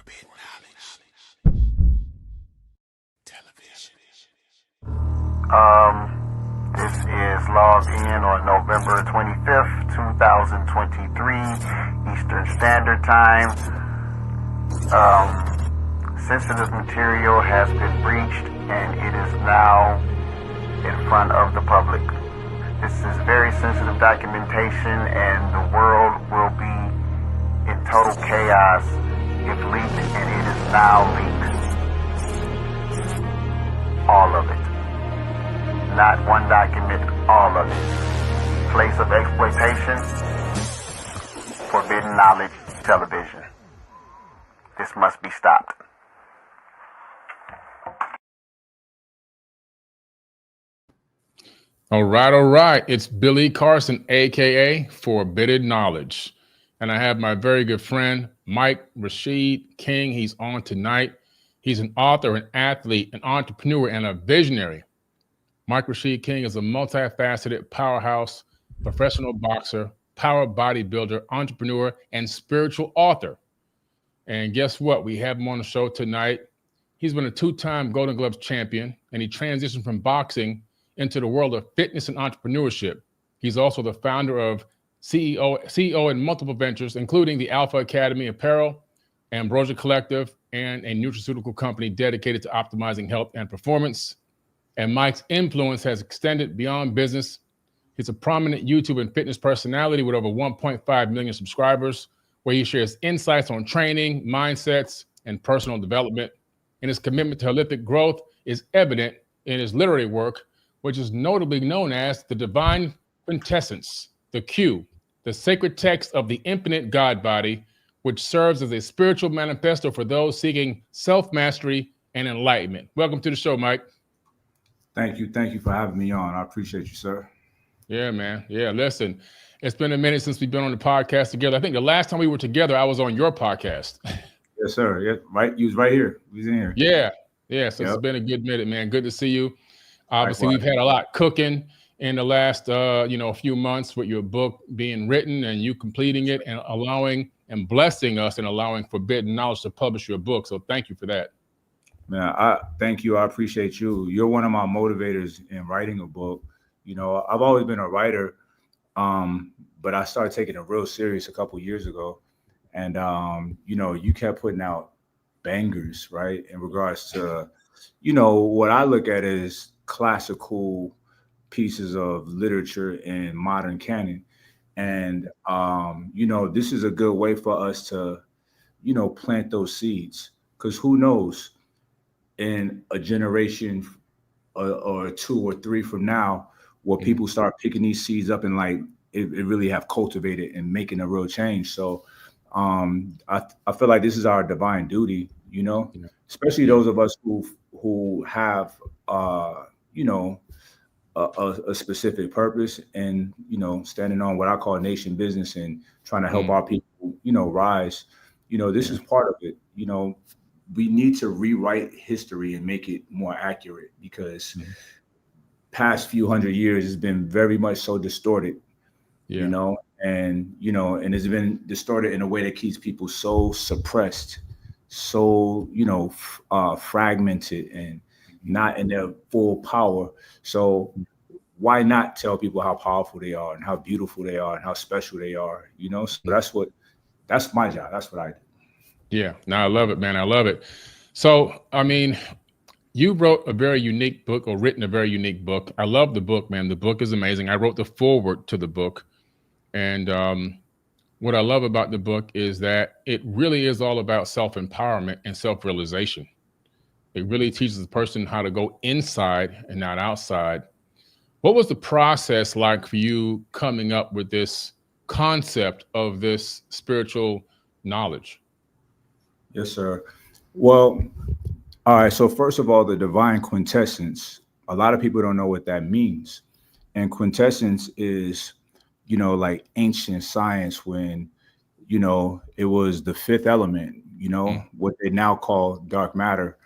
Forbidden Knowledge Television. This is logged in on November 25th, 2023, Eastern Standard Time. Sensitive material has been breached and it is now in front of the public. This is very sensitive documentation and the world will be in total chaos if leaked, and it is now leaked. All of it. Not one document, all of it. Place of exploitation, Forbidden Knowledge Television. This must be stopped. All right. It's Billy Carson, aka Forbidden Knowledge. And I have my very good friend, Mike Rashid King. He's on tonight. He's an author, an athlete, an entrepreneur, and a visionary. Mike Rashid King is a multifaceted powerhouse, professional boxer, power bodybuilder, entrepreneur, and spiritual author. And guess what? We have him on the show tonight. He's been a two-time Golden Gloves champion, and he transitioned from boxing into the world of fitness and entrepreneurship. He's also the founder of CEO in multiple ventures, including the Alpha Academy Apparel, Ambrosia Collective, and a nutraceutical company dedicated to optimizing health and performance. And Mike's influence has extended beyond business. He's a prominent YouTube and fitness personality with over 1.5 million subscribers, where he shares insights on training, mindsets, and personal development. And his commitment to holistic growth is evident in his literary work, which is notably known as the Divine Quintessence, the Q, the sacred text of the infinite God body, which serves as a spiritual manifesto for those seeking self-mastery and enlightenment. Welcome to the show, Mike. Thank you for having me on. I appreciate you, sir. Yeah, man. Yeah, listen, it's been a minute since we've been on the podcast together. I think the last time we were together, I was on your podcast. Yes, sir. Yeah, right. You was right here. We was in here. Yeah. So It's been a good minute, man. Good to see you. Obviously, Likewise. We've had a lot cooking in the last, few months with your book being written and you completing it and allowing and blessing us and allowing Forbidden Knowledge to publish your book. So thank you for that. Man, I thank you. I appreciate you. You're one of my motivators in writing a book. You know, I've always been a writer, but I started taking it real serious a couple years ago. And, you kept putting out bangers, right? In regards to, what I look at is classical pieces of literature in modern canon. And, this is a good way for us to, plant those seeds, because who knows, in a generation or two or three from now, where people start picking these seeds up and like it really have cultivated and making a real change. So I feel like this is our divine duty, especially those of us who have a specific purpose and standing on what I call nation business and trying to help our people rise. This is part of it. We need to rewrite history and make it more accurate, because past few hundred years has been very much so distorted, and it's been distorted in a way that keeps people so suppressed, so, fragmented and not in their full power. So why not tell people how powerful they are and how beautiful they are and how special they are, So that's my job. That's what I do. Yeah, no, I love it, man. I love it. So, you wrote a very unique book, or written a very unique book. I love the book, man. The book is amazing. I wrote the foreword to the book. And what I love about the book is that it really is all about self-empowerment and self-realization. It really teaches the person how to go inside and not outside. What was the process like for you coming up with this concept of this spiritual knowledge? Yes, sir. Well, all right. So first of all, the divine quintessence, a lot of people don't know what that means. And quintessence is, like ancient science when, it was the fifth element, what they now call dark matter.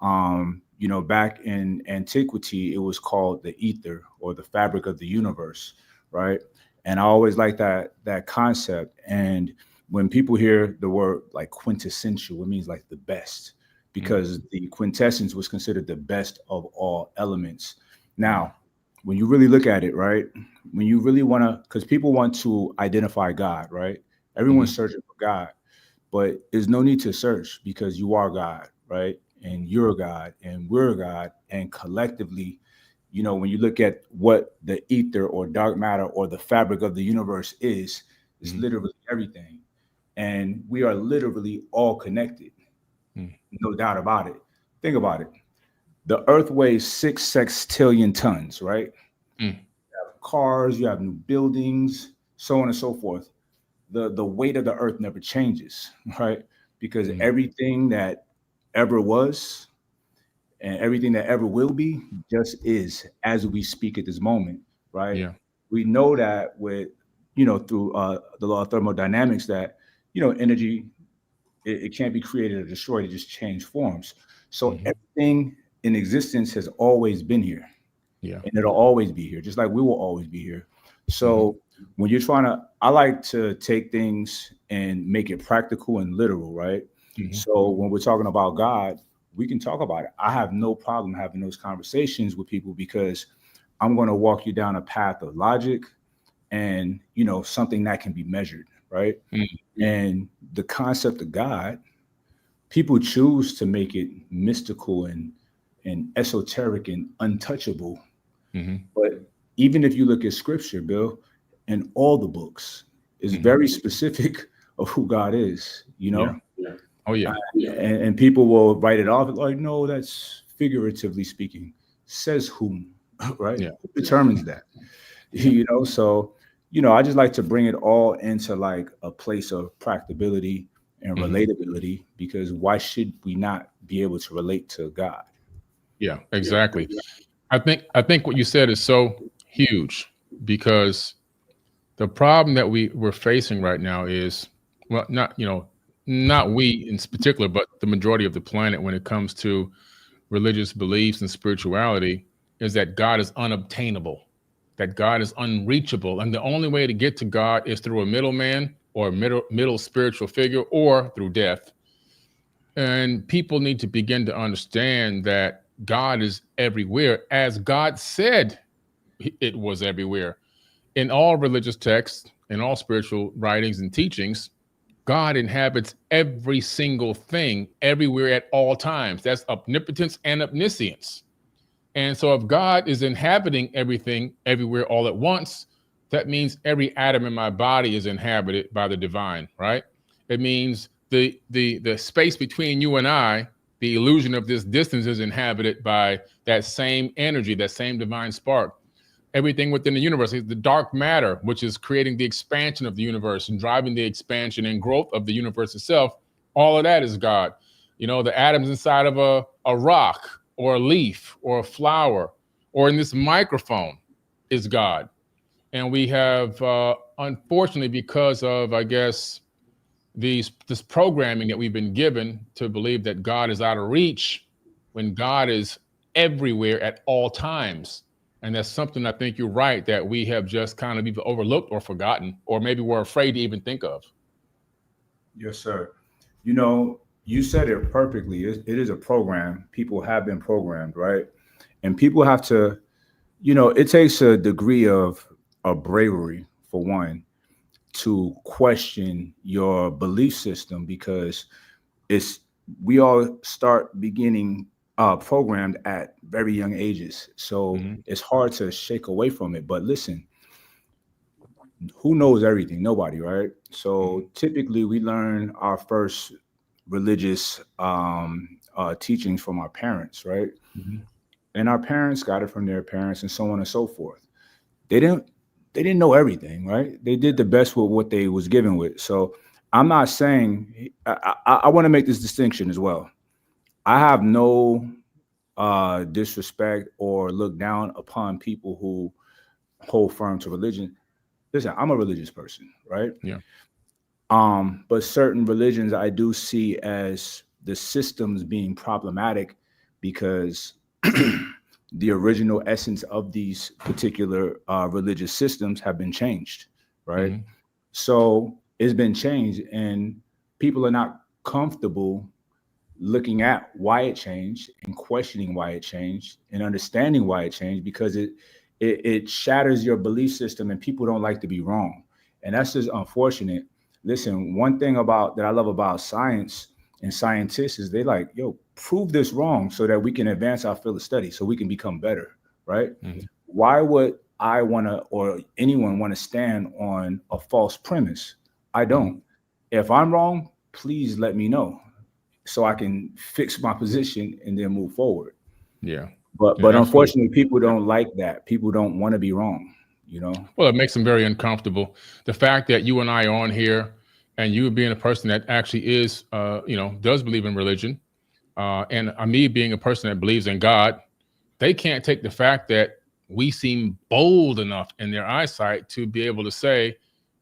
Back in antiquity, it was called the ether or the fabric of the universe, right? And I always like that concept. And when people hear the word like quintessential, it means like the best, because the quintessence was considered the best of all elements. Now, when you really look at it, right, when you really want to, because people want to identify God, right? Everyone's searching for God, but there's no need to search because you are God, right? And you're God and we're God. And collectively, you know, when you look at what the ether or dark matter or the fabric of the universe is, it's literally everything. And we are literally all connected. No doubt about it. Think about it. The earth weighs 6 sextillion tons, right? You have cars, you have new buildings, so on and so forth. The weight of the earth never changes, right? Because everything that ever was and everything that ever will be just is as we speak at this moment, right? Yeah. We know that with, you know, through the law of thermodynamics that, you know, energy, it can't be created or destroyed, it just change forms. So everything in existence has always been here. Yeah. And it'll always be here, just like we will always be here. So when you're trying to, I like to take things and make it practical and literal, right? So when we're talking about God, we can talk about it. I have no problem having those conversations with people because I'm going to walk you down a path of logic and, you know, something that can be measured, right? And the concept of God, people choose to make it mystical and esoteric and untouchable. But even if you look at scripture, Bill, in all the books, is very specific of who God is, you know? Oh, yeah. And people will write it off like, no, that's figuratively speaking. Says whom, right? Yeah. Who determines that? You know, so, you know, I just like to bring it all into like a place of practicability and relatability, because why should we not be able to relate to God? Yeah, exactly. I think what you said is so huge, because the problem that we're facing right now is, well, not, you know, not we in particular, but the majority of the planet when it comes to religious beliefs and spirituality, is that God is unobtainable, that God is unreachable. And the only way to get to God is through a middleman or a middle spiritual figure or through death. And people need to begin to understand that God is everywhere, as God said it was everywhere. In all religious texts, in all spiritual writings and teachings, God inhabits every single thing, everywhere at all times. That's omnipotence and omniscience. And so if God is inhabiting everything, everywhere, all at once, that means every atom in my body is inhabited by the divine, right? It means the space between you and I, the illusion of this distance, is inhabited by that same energy, that same divine spark. Everything within the universe is the dark matter, which is creating the expansion of the universe and driving the expansion and growth of the universe itself. All of that is God. You know, the atoms inside of a rock or a leaf or a flower or in this microphone is God. And we have, unfortunately, because of, I guess, this programming that we've been given to believe that God is out of reach, when God is everywhere at all times. And that's something, I think you're right, that we have just kind of either overlooked or forgotten, or maybe we're afraid to even think of. Yes, sir. You know, you said it perfectly. It is a program. People have been programmed, right? And people have to, you know, it takes a degree of bravery, for one, to question your belief system, because it's, we all start beginning programmed at very young ages. So it's hard to shake away from it. But listen, who knows everything? Nobody, right? So typically we learn our first religious teachings from our parents, right? And our parents got it from their parents and so on and so forth. They didn't know everything, right? They did the best with what they was given with. So I'm not saying, I want to make this distinction as well. I have no disrespect or look down upon people who hold firm to religion. Listen, I'm a religious person, right? Yeah. But certain religions I do see as the systems being problematic, because the original essence of these particular religious systems have been changed, right? So it's been changed, and people are not comfortable looking at why it changed and questioning why it changed and understanding why it changed, because it shatters your belief system, and people don't like to be wrong. And that's just unfortunate. Listen, one thing about that I love about science and scientists is they like, yo, prove this wrong so that we can advance our field of study, so we can become better, right? Mhm. Why would I want to, or anyone want to stand on a false premise? I don't. If I'm wrong, please let me know so I can fix my position and then move forward. Yeah. But Yeah, absolutely. unfortunately, people don't like that. People don't want to be wrong, you know? Well, it makes them very uncomfortable. The fact that you and I are on here, and you being a person that actually is, does believe in religion, and me being a person that believes in God, they can't take the fact that we seem bold enough in their eyesight to be able to say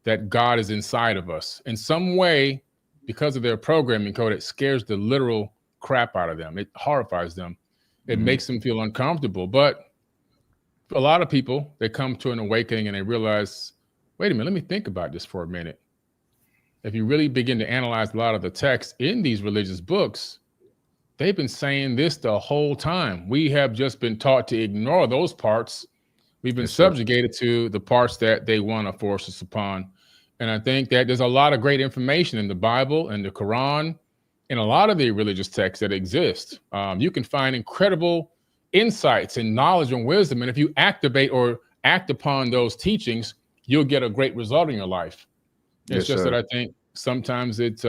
that God is inside of us in some way. Because of their programming code, it scares the literal crap out of them. It horrifies them. It makes them feel uncomfortable. But a lot of people, they come to an awakening and they realize, wait a minute, let me think about this for a minute. If you really begin to analyze a lot of the text in these religious books, they've been saying this the whole time. We have just been taught to ignore those parts. We've been subjugated to the parts that they want to force us upon. And I think that there's a lot of great information in the Bible and the Quran and a lot of the religious texts that exist. You can find incredible insights and knowledge and wisdom. And if you activate or act upon those teachings, you'll get a great result in your life. It's just that I think sometimes it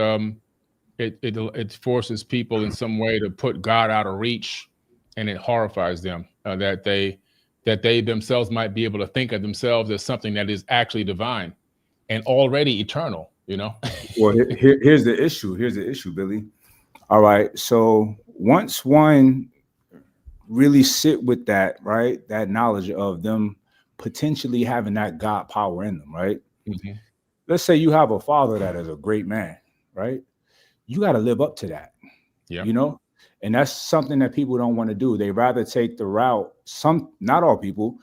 forces people in some way to put God out of reach, and it horrifies them that they themselves might be able to think of themselves as something that is actually divine and already eternal, you know? Well, here's the issue. Here's the issue, Billy. All right. So once one really sit with that, right, that knowledge of them potentially having that God power in them, right? Mhm. Let's say you have a father that is a great man, right? You got to live up to that, Yeah. you know? And that's something that people don't want to do. They rather take the route, not all people,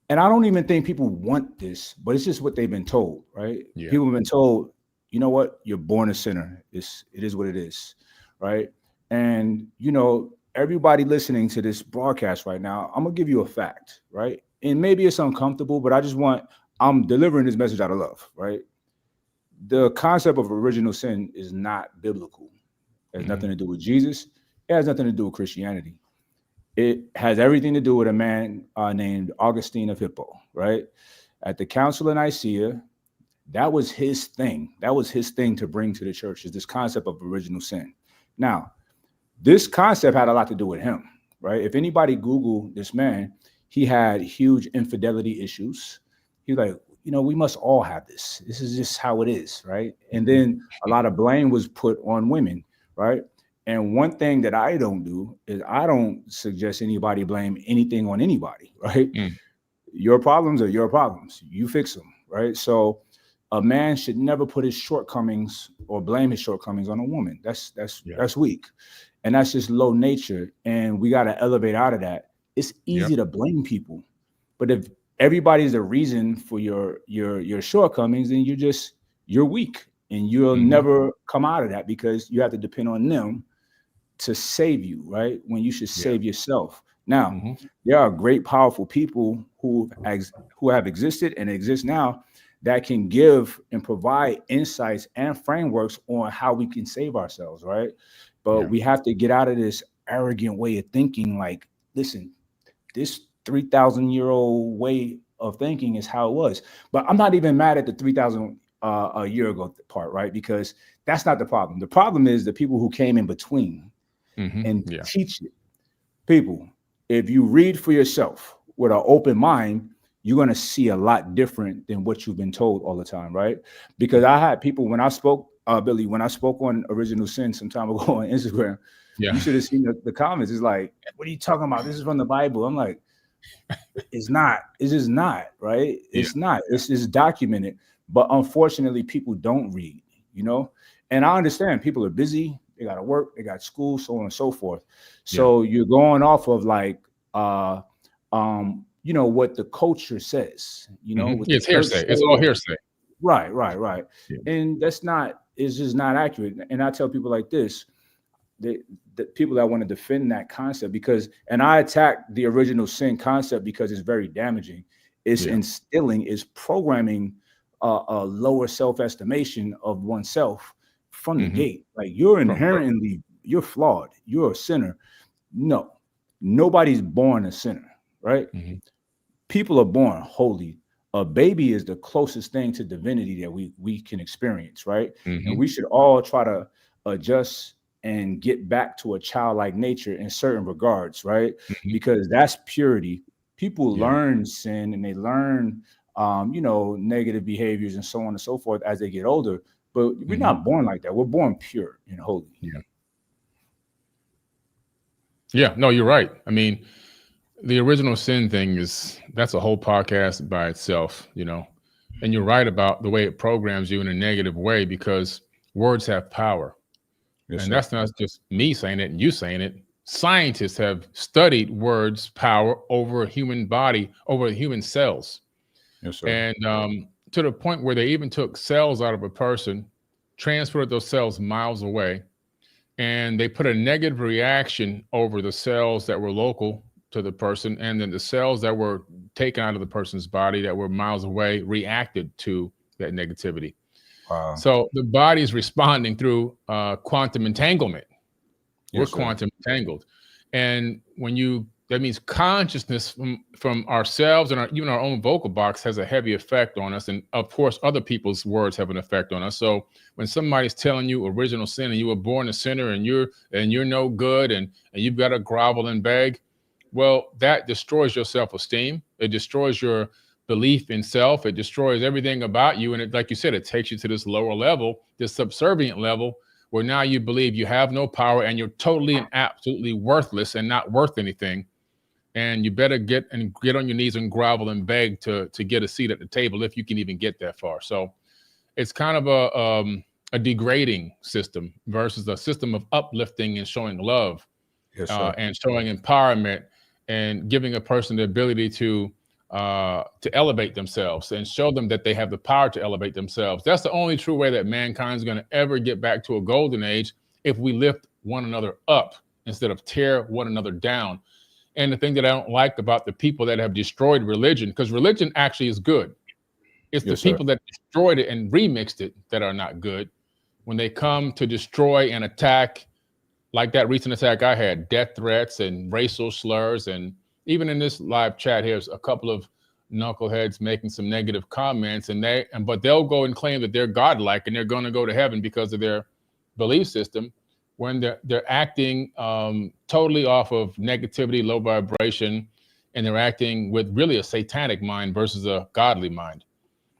and I don't even think people want this, but it's just what they've been told, right? Yeah. People have been told, you know what, you're born a sinner. It is what it is, right? And, everybody listening to this broadcast right now, I'm going to give you a fact, right? And maybe it's uncomfortable, but I'm delivering this message out of love, right? The concept of original sin is not biblical. It has nothing to do with Jesus. It has nothing to do with Christianity. It has everything to do with a man named Augustine of Hippo, right? At the Council of Nicaea, that was his thing. That was his thing to bring to the church, is this concept of original sin. Now, this concept had a lot to do with him, right? If anybody Google this man, he had huge infidelity issues. He's like, we must all have this. This is just how it is, right? And then a lot of blame was put on women, right? And one thing that I don't do is I don't suggest anybody blame anything on anybody, right? Your problems are your problems. You fix them, right? So a man should never put his shortcomings or blame his shortcomings on a woman. That's weak. And that's just low nature. And we got to elevate out of that. It's easy to blame people. But if everybody's the reason for your shortcomings, then you're weak, and you'll never come out of that, because you have to depend on them to save you, right? When you should save yourself. Now, there are great, powerful people who have existed and exist now that can give and provide insights and frameworks on how we can save ourselves, right? But we have to get out of this arrogant way of thinking, like, listen, this 3,000-year-old way of thinking is how it was. But I'm not even mad at the 3,000 a year ago part, right? Because that's not the problem. The problem is the people who came in between and teach it. People, if you read for yourself with an open mind, you're going to see a lot different than what you've been told all the time, right? Because I had people, when I spoke, Billy, when I spoke on Original Sin some time ago on Instagram, you should have seen the comments. It's like, what are you talking about? This is from the Bible. I'm like, it's not. It's just not, right? It's not. It's just documented. But unfortunately, people don't read, And I understand people are busy. They got to work. They got school, so on and so forth. So you're going off of like, what the culture says, it's hearsay. It's all hearsay. Right. Yeah. And it's just not accurate. And I tell people like this, the people that want to defend that concept and I attack the original sin concept because it's very damaging. It's Yeah. it's programming a lower self-estimation of oneself from the gate. Like you're flawed. You're a sinner. No, nobody's born a sinner, right? Mm-hmm. People are born holy. A baby is the closest thing to divinity that we can experience, right? And we should all try to adjust and get back to a childlike nature in certain regards, right? Because that's purity. People learn sin and they learn negative behaviors and so on and so forth as they get older, but we're not born like that. We're born pure and holy. Yeah, no, you're right. I mean, the original sin thing that's a whole podcast by itself, and you're right about the way it programs you in a negative way, because words have power. Yes, and sir. that's not just me saying it and you saying it. Scientists have studied words' power over a human body, over human cells. Yes, sir. And to the point where they even took cells out of a person, transferred those cells miles away, and they put a negative reaction over the cells that were local to the person, and then the cells that were taken out of the person's body that were miles away reacted to that negativity. Wow. So the body's responding through quantum entanglement. We're quantum entangled. And that means consciousness from ourselves and even our own vocal box has a heavy effect on us. And of course, other people's words have an effect on us. So when somebody's telling you original sin and you were born a sinner and you're no good and you've got to grovel and beg, well, that destroys your self-esteem. It destroys your belief in self. It destroys everything about you. And it, like you said, it takes you to this lower level, this subservient level, where now you believe you have no power and you're totally and absolutely worthless and not worth anything. And you better get on your knees and grovel and beg to get a seat at the table, if you can even get that far. So it's kind of a degrading system versus a system of uplifting and showing love. Yes, sir. And showing empowerment and giving a person the ability to elevate themselves and show them that they have the power to elevate themselves. That's the only true way that mankind is going to ever get back to a golden age, if we lift one another up instead of tear one another down. And the thing that I don't like about the people that have destroyed religion, because religion actually is good. It's the people that destroyed it and remixed it that are not good. When they come to destroy and attack, like that recent attack I had, death threats and racial slurs, and even in this live chat, here's a couple of knuckleheads making some negative comments, but they'll go and claim that they're godlike and they're going to go to heaven because of their belief system, when they're acting totally off of negativity, low vibration, and they're acting with really a satanic mind versus a godly mind.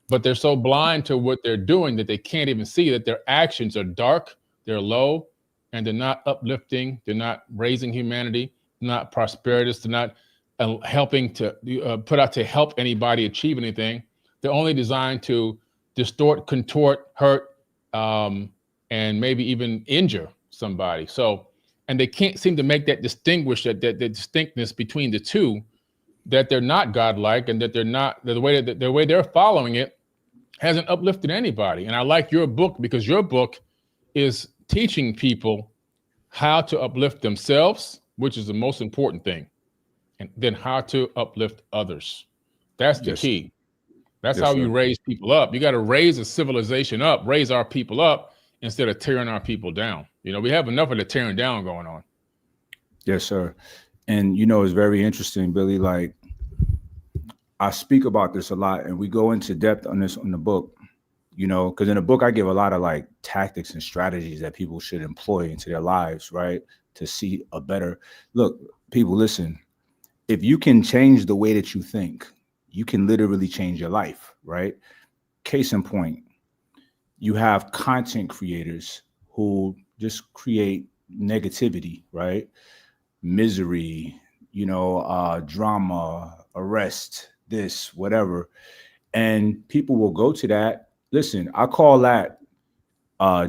But they're so blind to what they're doing that they can't even see that their actions are dark, they're low, and they're not uplifting, they're not raising humanity, not prosperous, they're not helping to put out to help anybody achieve anything. They're only designed to distort, contort, hurt, and maybe even injure somebody. So, and they can't seem to make that distinctness between the two, that they're not godlike and that the way they're following it hasn't uplifted anybody. And I like your book, because your book is teaching people how to uplift themselves, which is the most important thing, and then how to uplift others. That's the key. That's how you raise people up. You got to raise a civilization up, raise our people up instead of tearing our people down. We have enough of the tearing down going on. Yes, sir. And it's very interesting, Billy. Like, I speak about this a lot, and we go into depth on this in the book. Because in the book I give a lot of like tactics and strategies that people should employ into their lives, right? To see a better look. People, listen. If you can change the way that you think, you can literally change your life, right? Case in point, you have content creators who just create negativity, right? Misery, drama, arrest, this, whatever. And people will go to that. Listen, I call that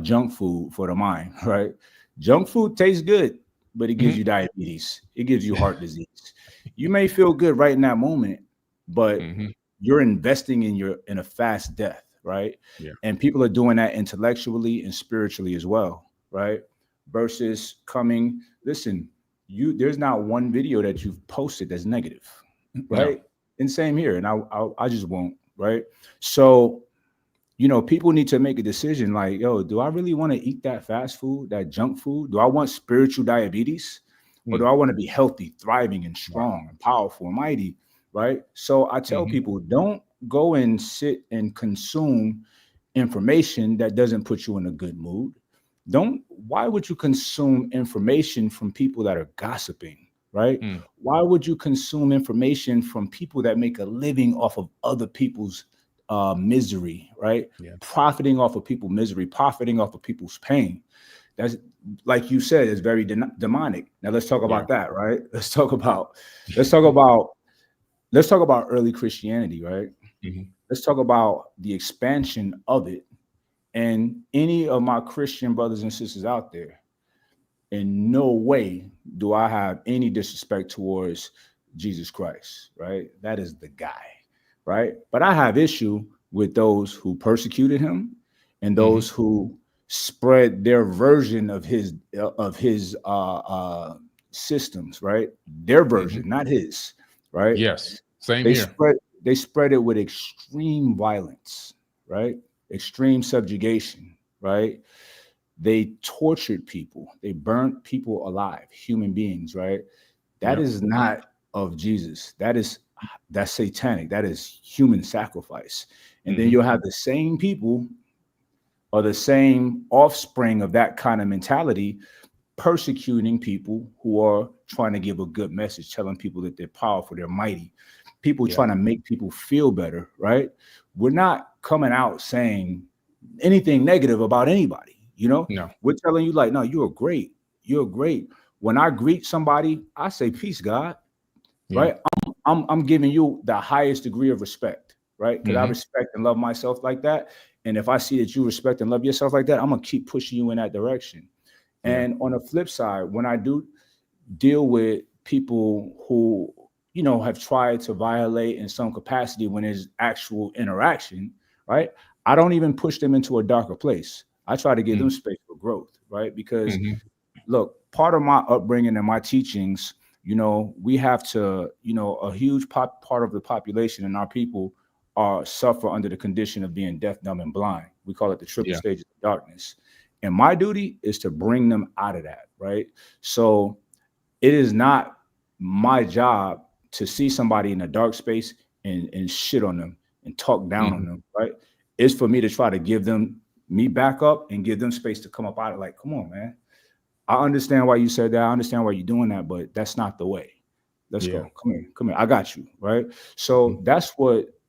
junk food for the mind, right? Junk food tastes good, but it gives you diabetes. It gives you heart disease. You may feel good right in that moment, but you're investing in a fast death, right? Yeah. And people are doing that intellectually and spiritually as well, right? Versus coming, listen, there's not one video that you've posted that's negative, No. right? And same here, and I just won't, right? So, people need to make a decision like, yo, do I really want to eat that fast food, that junk food? Do I want spiritual diabetes? Or do I want to be healthy, thriving, and Wow. strong, and powerful, and mighty, right? So I tell people, don't go and sit and consume information that doesn't put you in a good mood. Why would you consume information from people that are gossiping, right? Why would you consume information from people that make a living off of other people's misery, right? Yeah. Profiting off of people's misery, profiting off of people's pain. That's, like you said, is very demonic. Now let's talk about that, right? Let's talk about early Christianity, right? Let's talk about the expansion of it. And any of my Christian brothers and sisters out there, in no way do I have any disrespect towards Jesus Christ, right? That is the guy, right? But I have issue with those who persecuted him and those who spread their version of his systems, right? Their version, not his, right? Yes. Same here. They spread it with extreme violence, right? Extreme subjugation, right? They tortured people. They burnt people alive, human beings, right? That is not of Jesus. That's satanic. That is human sacrifice. And then you'll have the same people or the same offspring of that kind of mentality persecuting people who are trying to give a good message, telling people that they're powerful, they're mighty. People trying to make people feel better, right? We're not coming out saying anything negative about anybody, No. We're telling you like, no, you're great. You're great. When I greet somebody, I say, peace, God, right? I'm giving you the highest degree of respect, right? Because I respect and love myself like that. And if I see that you respect and love yourself like that, I'm going to keep pushing you in that direction. And on the flip side, when I do deal with people who, have tried to violate in some capacity when there's actual interaction, right? I don't even push them into a darker place. I try to give them space for growth, right? Because look, part of my upbringing and my teachings, we have to, a huge part of the population and our people suffer under the condition of being deaf, dumb, and blind. We call it the triple stages of darkness. And my duty is to bring them out of that, right? So it is not my job to see somebody in a dark space and shit on them and talk down on them, right? It's for me to try to give them me back up and give them space to come up out of like, come on, man. I understand why you said that. I understand why you're doing that, but that's not the way. Let's go. Come here. I got you, right? So that's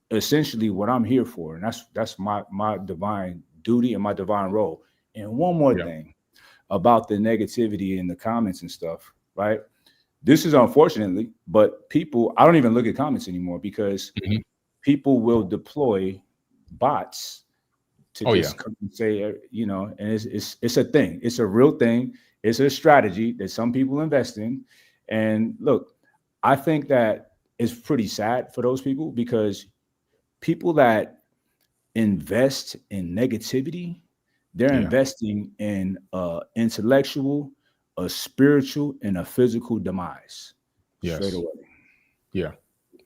essentially what I'm here for. And that's my divine duty and my divine role. And one more thing about the negativity in the comments and stuff, right? This is unfortunately, but I don't even look at comments anymore because people will deploy bots to just come and say, and it's a thing. It's a real thing. It's a strategy that some people invest in. And look, I think that it's pretty sad for those people because people that invest in negativity, they're investing in intellectual, a spiritual, and a physical demise. Straight away. Yeah.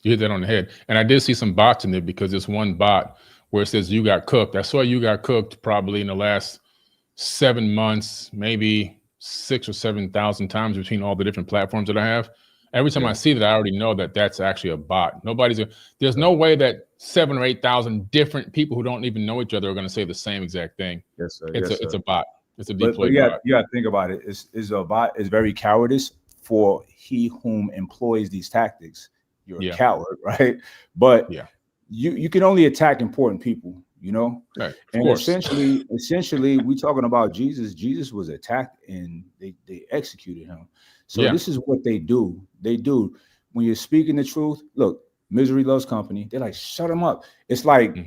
You hit that on the head. And I did see some bots in there because there's one bot where it says you got cooked. I saw you got cooked probably in the last 7 months, maybe 6,000 or 7,000 times between all the different platforms that I have. Every time I see that, I already know that that's actually a bot. There's no way that 7,000 or 8,000 different people who don't even know each other are going to say the same exact thing. Yes, sir. It's a bot. It's a but deployed bot. You got to think about it. It's a bot is very cowardice for he whom employs these tactics. You're a coward, right? But you can only attack important people, Right, and essentially, we talking about Jesus. Jesus was attacked and they executed him. So this is what they do. They do when you're speaking the truth. Look, misery loves company. They're like, shut him up. It's like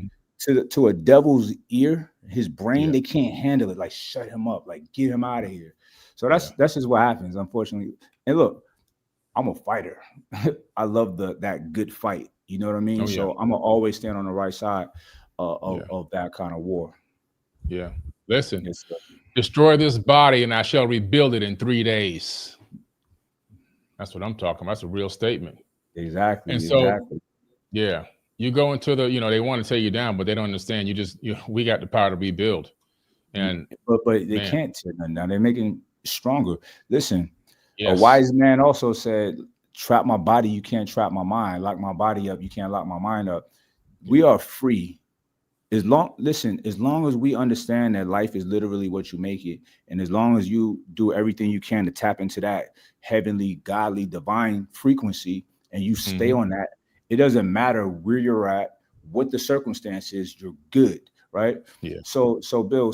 to a devil's ear, his brain, they can't handle it. Like, shut him up. Like, get him out of here. So that's just what happens, unfortunately. And look, I'm a fighter. I love that good fight. You know what I mean? So I'm gonna always stand on the right side. Yeah. of that kind of war. Yeah. Listen, Yes, sir. destroy this body and I shall rebuild it in 3 days. That's what I'm talking about. That's a real statement. And Exactly, so, exactly. yeah, you go into the, they want to tear you down, but they don't understand. We got the power to rebuild. And But they man, can't tear nothing down. They're making stronger. Listen, a yes. wise man also said, "Trap my body, you can't trap my mind. Lock my body up, you can't lock my mind up." We are free. As long as we understand that life is literally what you make it, and as long as you do everything you can to tap into that heavenly, godly, divine frequency, and you stay on that, it doesn't matter where you're at, what the circumstances, you're good, right? Yeah. So Bill,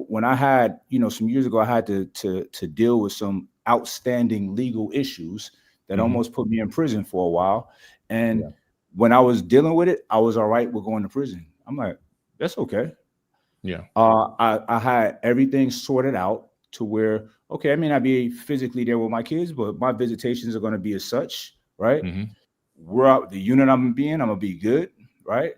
when I had, some years ago, I had to deal with some outstanding legal issues that almost put me in prison for a while, and when I was dealing with it, I was all right with going to prison. I'm like, that's okay. Yeah. I had everything sorted out to where, okay, I may not be physically there with my kids, but my visitations are going to be as such, right? We're out the unit I'm being, I'm gonna be good, right?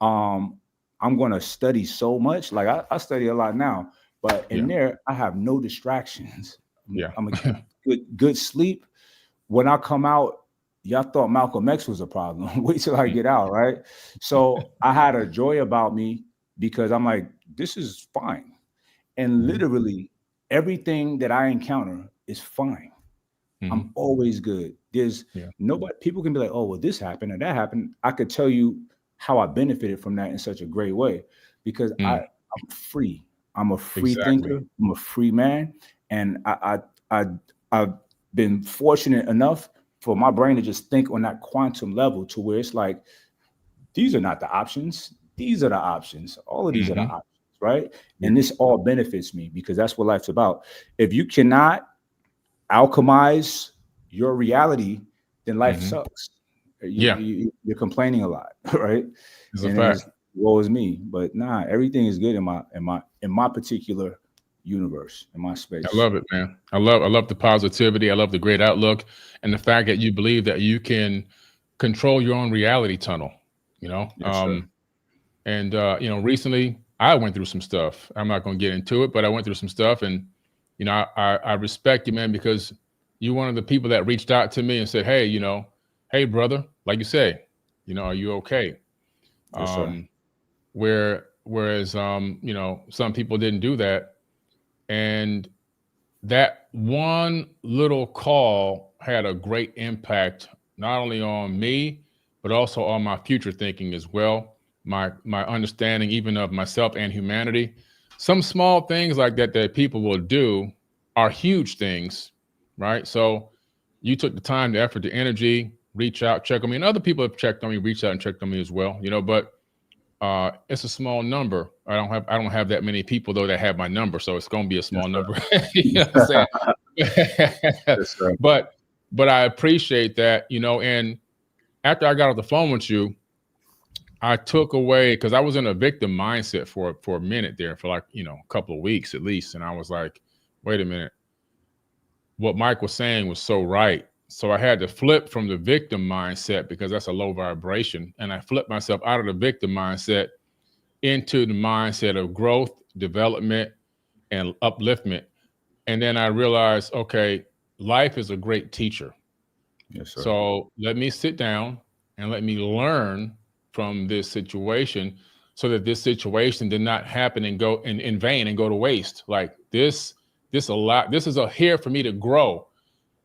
I'm gonna study so much. Like I study a lot now, but in there, I have no distractions. Yeah. I'm a good sleep. When I come out, y'all thought Malcolm X was a problem. Wait till I get out, right? So I had a joy about me because I'm like, this is fine. And literally everything that I encounter is fine. I'm always good. There's nobody, people can be like, oh, well, this happened or that happened. I could tell you how I benefited from that in such a great way because I'm free. I'm a free thinker. I'm a free man. And I've been fortunate enough for my brain to just think on that quantum level to where it's like, these are not the options. These are the options. All of these are the options, right? And this all benefits me because that's what life's about. If you cannot alchemize your reality, then life sucks. You're complaining a lot, right? It's a and fact. it's woe is me. But nah, everything is good in my particular universe, in my space. I love it, man. I love the positivity. I love the great outlook and the fact that you believe that you can control your own reality tunnel, Yes, and recently I went through some stuff. I'm not going to get into it, but I went through some stuff, and I respect you, man, because you're one of the people that reached out to me and said, hey, hey, brother, like you say, are you okay? yes, sir. Whereas some people didn't do that. And that one little call had a great impact, not only on me, but also on my future thinking as well. My understanding even of myself and humanity. Some small things like that people will do are huge things, right? So you took the time, the effort, the energy, reach out, check on me, and other people have checked on me, reached out and checked on me as well, but it's a small number. I don't have that many people though that have my number, so it's going to be a small number. You know what I'm saying? Yes, sir. But I appreciate that, and after I got off the phone with you, I took away, because I was in a victim mindset for a minute there, for like, a couple of weeks at least. And I was like, wait a minute. What Mike was saying was so right. So I had to flip from the victim mindset because that's a low vibration. And I flipped myself out of the victim mindset into the mindset of growth, development, and upliftment. And then I realized, okay, life is a great teacher. Yes, sir. So let me sit down and let me learn from this situation so that this situation did not happen and go in vain and go to waste. Like this is here for me to grow.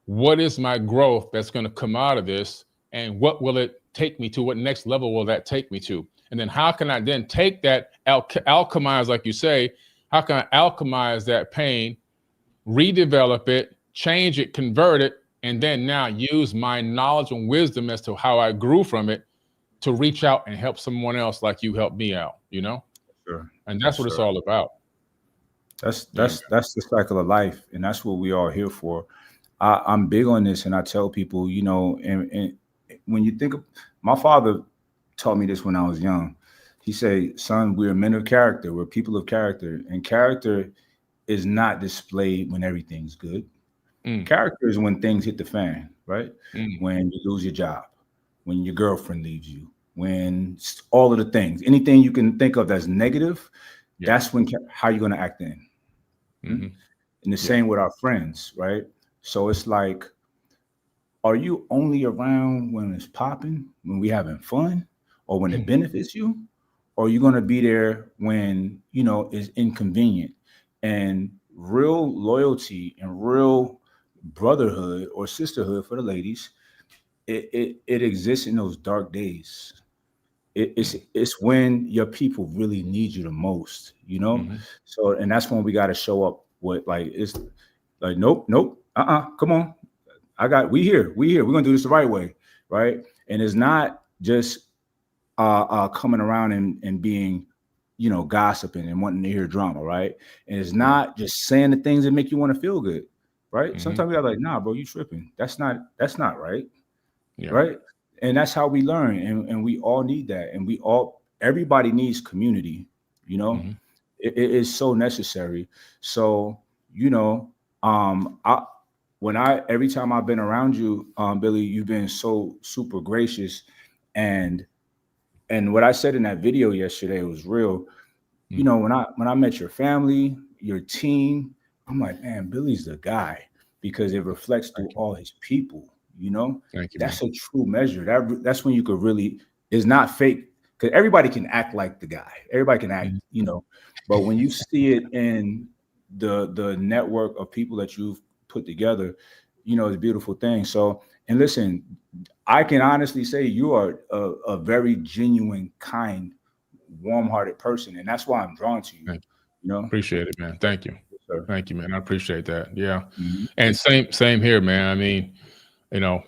What is my growth that's going to come out of this? And what will it take me to? What next level will that take me to? And then how can I then take that, alchemize, like you say, how can I alchemize that pain, redevelop it, change it, convert it, and then now use my knowledge and wisdom as to how I grew from it to reach out and help someone else like you helped me out, Sure. And that's what it's all about. That's the cycle of life, and that's what we are here for. I'm big on this, and I tell people, and when you think of, my father taught me this when I was young. He said, son, we're men of character. We're people of character, and character is not displayed when everything's good. Character is when things hit the fan, right? When you lose your job, when your girlfriend leaves you, when all of the things, anything you can think of that's negative, that's when how you're going to act in. And the same with our friends, right? So it's like, are you only around when it's popping, when we having fun, or when it benefits you? Or are you going to be there when, you know, it's inconvenient? And real loyalty and real brotherhood or sisterhood for the ladies, it exists in those dark days. It's when your people really need you the most, you know? So, and that's when we got to show up with, like, it's like, nope, come on. We here, we're going to do this the right way. Right. And it's not just coming around and being, you know, gossiping and wanting to hear drama. Right. And it's not just saying the things that make you want to feel good. Right. Sometimes we are like, nah, bro, you tripping. That's not right. Right. And that's how we learn. And we all need that. And everybody needs community. You know, it is so necessary. So, you know, every time I've been around you, Billy, you've been so super gracious. And what I said in that video yesterday was real. You know, when I met your family, your team, I'm like, man, Billy's the guy, because it reflects through all his people. You know, that's a true measure. That's when you could really, it's not fake, because everybody can act like the guy. Everybody can act, you know, but when you see it in the network of people that you've put together, you know, it's a beautiful thing. So, and listen, I can honestly say you are a very genuine, kind, warm-hearted person, and that's why I'm drawn to you. You know, appreciate it, man. Thank you. Yes, thank you, man. I appreciate that. Yeah. And same here, man. I mean, you know,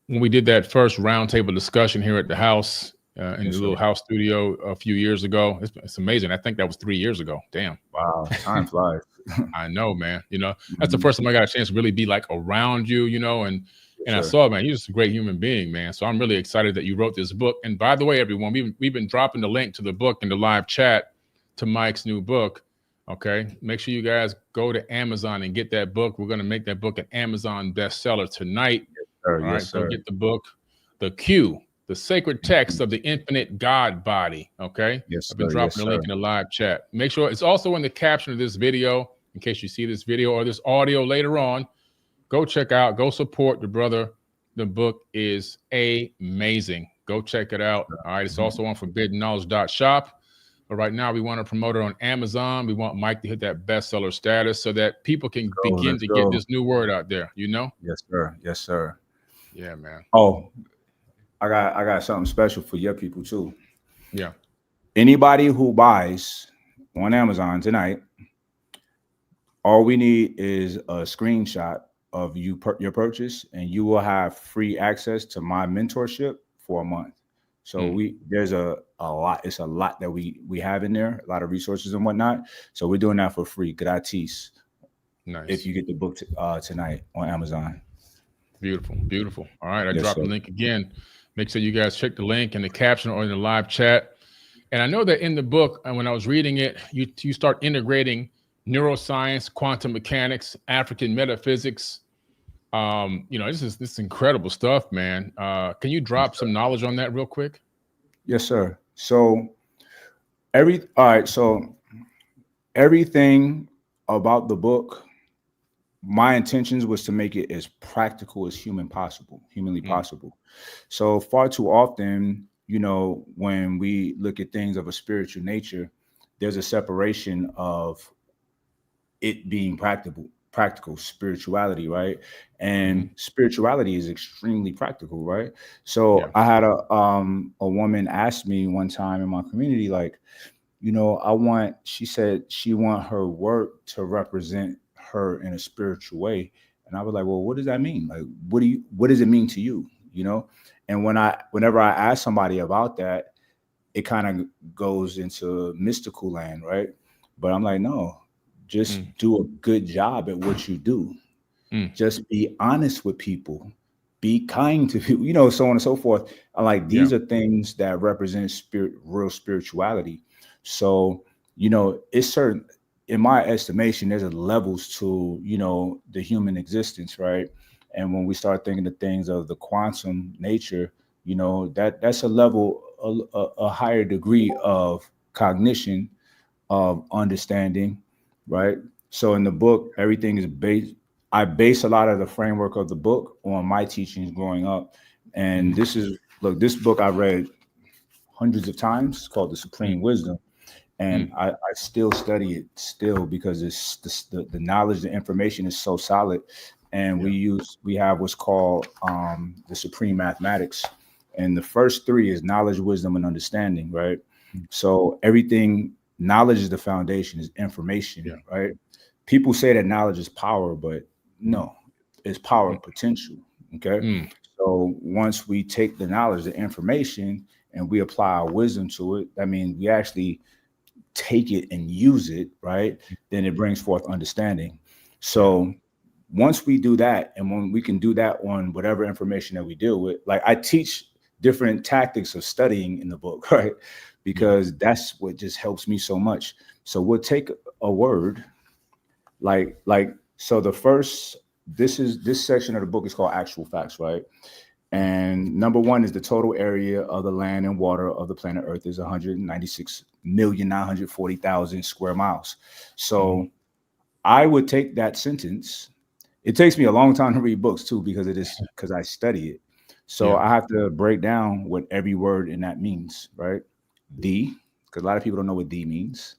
when we did that first roundtable discussion here at the house, in the little house studio a few years ago, it's amazing. I think that was 3 years ago. Damn. Wow. Time flies. I know, man. You know, that's the first time I got a chance to really be like around you, you know, and I saw, man, you're just a great human being, man. So I'm really excited that you wrote this book. And by the way, everyone, we've been dropping the link to the book in the live chat to Mike's new book. Okay. Make sure you guys go to Amazon and get that book. We're going to make that book an Amazon bestseller tonight. All right. So get the book, The Q, the sacred text of the infinite God body. Okay. I've been dropping the link in the live chat. Make sure it's also in the caption of this video, in case you see this video or this audio later on. Go check out, go support the brother. The book is amazing. Go check it out. All right. It's also on forbiddenknowledge.shop. But right now, we want to promote it on Amazon. We want Mike to hit that bestseller status so that people can begin to get this new word out there, you know? Yes, sir. Yes, sir. Yeah, man. Oh, I got something special for your people too. Yeah. Anybody who buys on Amazon tonight, all we need is a screenshot of your purchase, and you will have free access to my mentorship for a month. So there's a lot. It's a lot that we have in there, a lot of resources and whatnot. So we're doing that for free, gratis. Nice. If you get the book tonight on Amazon. Beautiful, beautiful. All right, I dropped the link again. Make sure you guys check the link in the caption or in the live chat. And I know that in the book, and when I was reading it, you start integrating neuroscience, quantum mechanics, African metaphysics. You know, this is incredible stuff, man. Can you drop some knowledge on that real quick? Yes, sir. So everything about the book, my intentions was to make it as practical as humanly possible. So far too often, you know, when we look at things of a spiritual nature, there's a separation of it being practical spirituality, right? And spirituality is extremely practical, right? So I had a woman ask me one time in my community, like, you know, she said she want her work to represent her in a spiritual way. And I was like, well, what does that mean? Like, what does it mean to you? You know? And whenever I ask somebody about that, it kind of goes into mystical land, right? But I'm like, no, just do a good job at what you do. Just be honest with people, be kind to people, you know, so on and so forth. Like, these are things that represent real spirituality. So, you know, it's certain, in my estimation, there's levels to, you know, the human existence, right? And when we start thinking of things of the quantum nature, you know, that's a level a higher degree of cognition, of understanding, right? So in the book, everything is based. I base a lot of the framework of the book on my teachings growing up, and this book I read hundreds of times. It's called The Supreme Wisdom, and I still study it still because it's the knowledge, the information is so solid. And we have what's called the supreme mathematics, and the first three is knowledge, wisdom, and understanding, right? So everything, knowledge is the foundation, is information, right? People say that knowledge is power, but no, it's power potential. Okay. So once we take the knowledge, the information, and we apply our wisdom to it, that means we actually take it and use it, right? Then it brings forth understanding. So once we do that, and when we can do that on whatever information that we deal with, like I teach different tactics of studying in the book, right? Because that's what just helps me so much. So we'll take a word like so the first, this section of the book is called actual facts, right? And number one is the total area of the land and water of the planet Earth is 196,940,000 square miles. So I would take that sentence. It takes me a long time to read books too, because I study it. So I have to break down what every word in that means, right? The, because a lot of people don't know what the means,